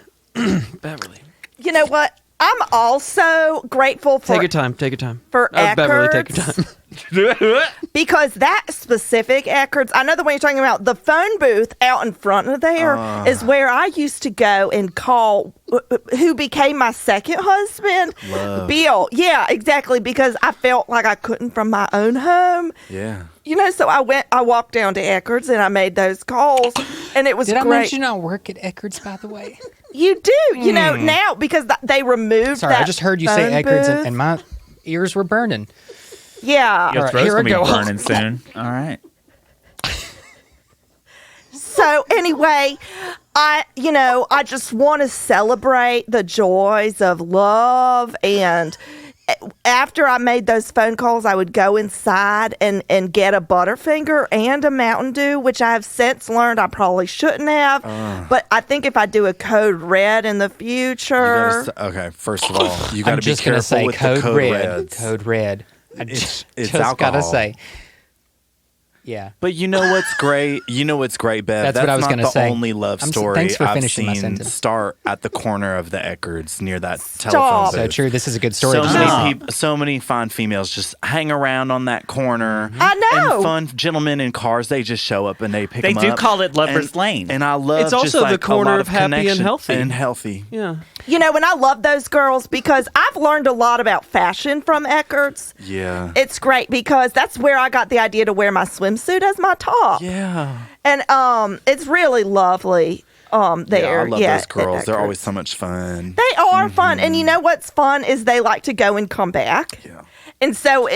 Beverly, You know what? I'm also grateful for take your time. Take your time. For Beverly, take your Eckerd's. time. because that specific Eckerd's, I know the one you're talking about. The phone booth out in front of there is where I used to go and call who became my second husband, Bill. Yeah, exactly. Because I felt like I couldn't from my own home. Yeah. You know, so I walked down to Eckerd's and I made those calls, and it was Did great. I mention I work at Eckerd's, by the way? You do, you know, now because they removed. Sorry, that I just heard you say phone Eckerd's, booth. and my ears were burning. Yeah. Your All right, throat's here gonna I be go. burning soon. All right. So anyway, I just want to celebrate the joys of love. And after I made those phone calls, I would go inside and get a Butterfinger and a Mountain Dew, which I have since learned I probably shouldn't have. But I think if I do a Code Red in the future, Okay, first of all, you got I'm to be just gonna careful say with Code the Code Red. Reds. Code Red. I It's just alcohol. gotta say, yeah. But you know what's great? You know what's great, Bev? That's what I was not gonna the say. only love I'm so- story thanks for I've finishing my seen sentence. start at the corner of the Eckerd's near that Stop. telephone So booth. true. This is a good story. So to many listen. people, so many fine females just hang around on that corner. I know. And fun gentlemen in cars, they just show up and they pick They them do up. call it Lover's And- Lane. And I love It's just also the like corner a lot of happy and connection healthy. And healthy. Yeah. and I love those girls because I've learned a lot about fashion from Eckerd's. Yeah. It's great because that's where I got the idea to wear my swimsuit as my top. Yeah. And it's really lovely there. Yeah, I love yeah, those girls. at They're Eckerd's. always so much fun. They are fun. And you know what's fun is they like to go and come back. Yeah. And so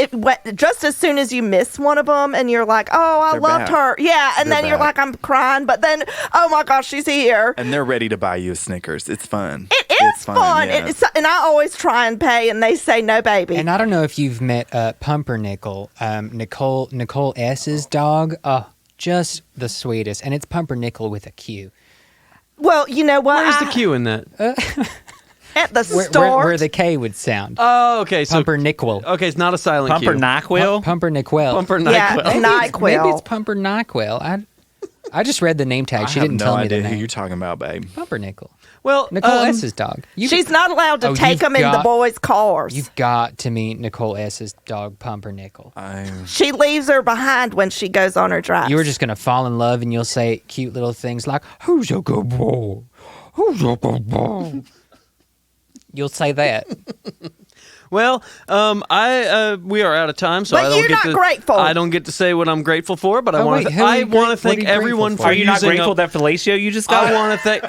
just as soon as you miss one of them and you're like, oh, I They're loved back. her. Yeah. And They're then you're back. like, I'm crying. But then, oh my gosh, she's here. And they're ready to buy you a Snickers. It's fun. It's fun. Yeah. And I always try and pay, and they say, no, baby. And I don't know if you've met Pumpernickel, Nicole S's dog. Oh, just the sweetest. And it's Pumpernickel with a Q. Well, you know what? Where's the Q in that? At the Where, store. where the K would sound. Oh, okay. So Pumpernickel. okay, it's not a silent Pumper Q. NyQuil? Pumpernickel. Pumper Yeah. NyQuil. Maybe it's Pumpernickel. I just read the name tag. She I have didn't no tell me idea the who name. you're talking about, babe. Pumpernickel. Well, Nicole S's dog. She's not allowed to Oh, take you've them in the got- boys' cars. You've got to meet Nicole S's dog, Pumpernickel. She leaves her behind when she goes on her drive. You were just going to fall in love and you'll say cute little things like, who's a good boy? Who's a good boy? You'll say that. Well, we are out of time, so But I don't you're get not to. grateful. I don't get to say what I'm grateful for, but I Oh, want wait, to. who are I you want to what are thank you grateful everyone for? for Are you not using grateful up- that fellatio you just got? I want to thank.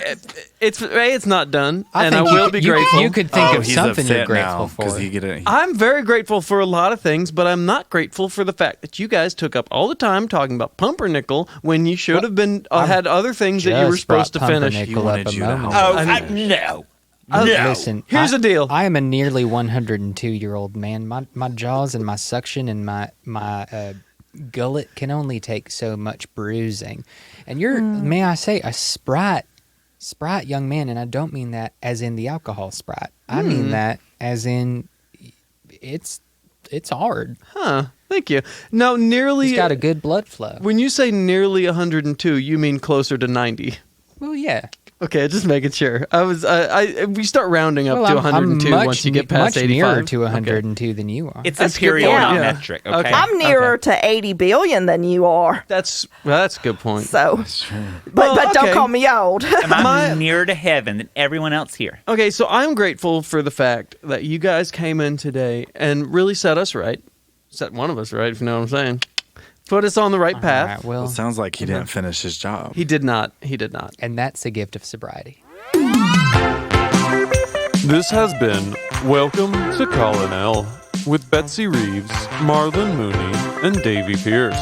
It's not done, and I think you will could- be you- grateful. You could think of he's something you're upset grateful now for. because he get it. I'm very grateful for a lot of things, but I'm not grateful for the fact that you guys took up all the time talking about Pumpernickel when you should have been had other things that you were Just brought supposed to finish. Pumpernickel He up wanted a you to moment help. ago. No. Listen, Here's the deal. I am a nearly 102-year-old man. My jaws and my suction and my gullet can only take so much bruising. And you're, may I say, a sprite young man, and I don't mean that as in the alcohol Sprite. I mean that as in it's hard. Huh. Thank you. No, nearly. He's got a good blood flow. When you say nearly 102, you mean closer to 90. Well, yeah. Okay, just making sure. We start rounding up Well, to I'm 102 much, once you get past much 85. nearer to 102 than you are. It's That's imperial, good not point, yeah. metric. Okay. Okay. I'm nearer to 80 billion than you are. That's a good point. So, but Well, don't okay. call me old. Am I nearer to heaven than everyone else here? Okay, so I'm grateful for the fact that you guys came in today and really set us right. Set one of us right, if you know what I'm saying. Put us on the right All path. right, Well, well, it sounds like he didn't finish his job. He did not. He did not. and that's a gift of sobriety. This has been Welcome to Colonel with Betsy Reeves, Marlon Mooney, and Davy Pierce.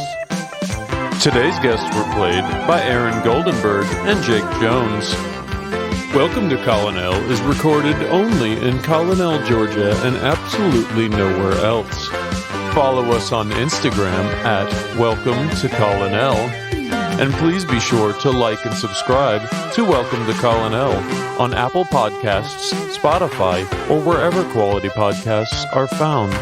Today's guests were played by Aaron Goldenberg and Jake Jones. Welcome to Colonel is recorded only in Colonel, Georgia, and absolutely nowhere else. Follow us on Instagram at Welcome to Colonel And please be sure to like and subscribe to Welcome to Colonel on Apple Podcasts, Spotify, or wherever quality podcasts are found.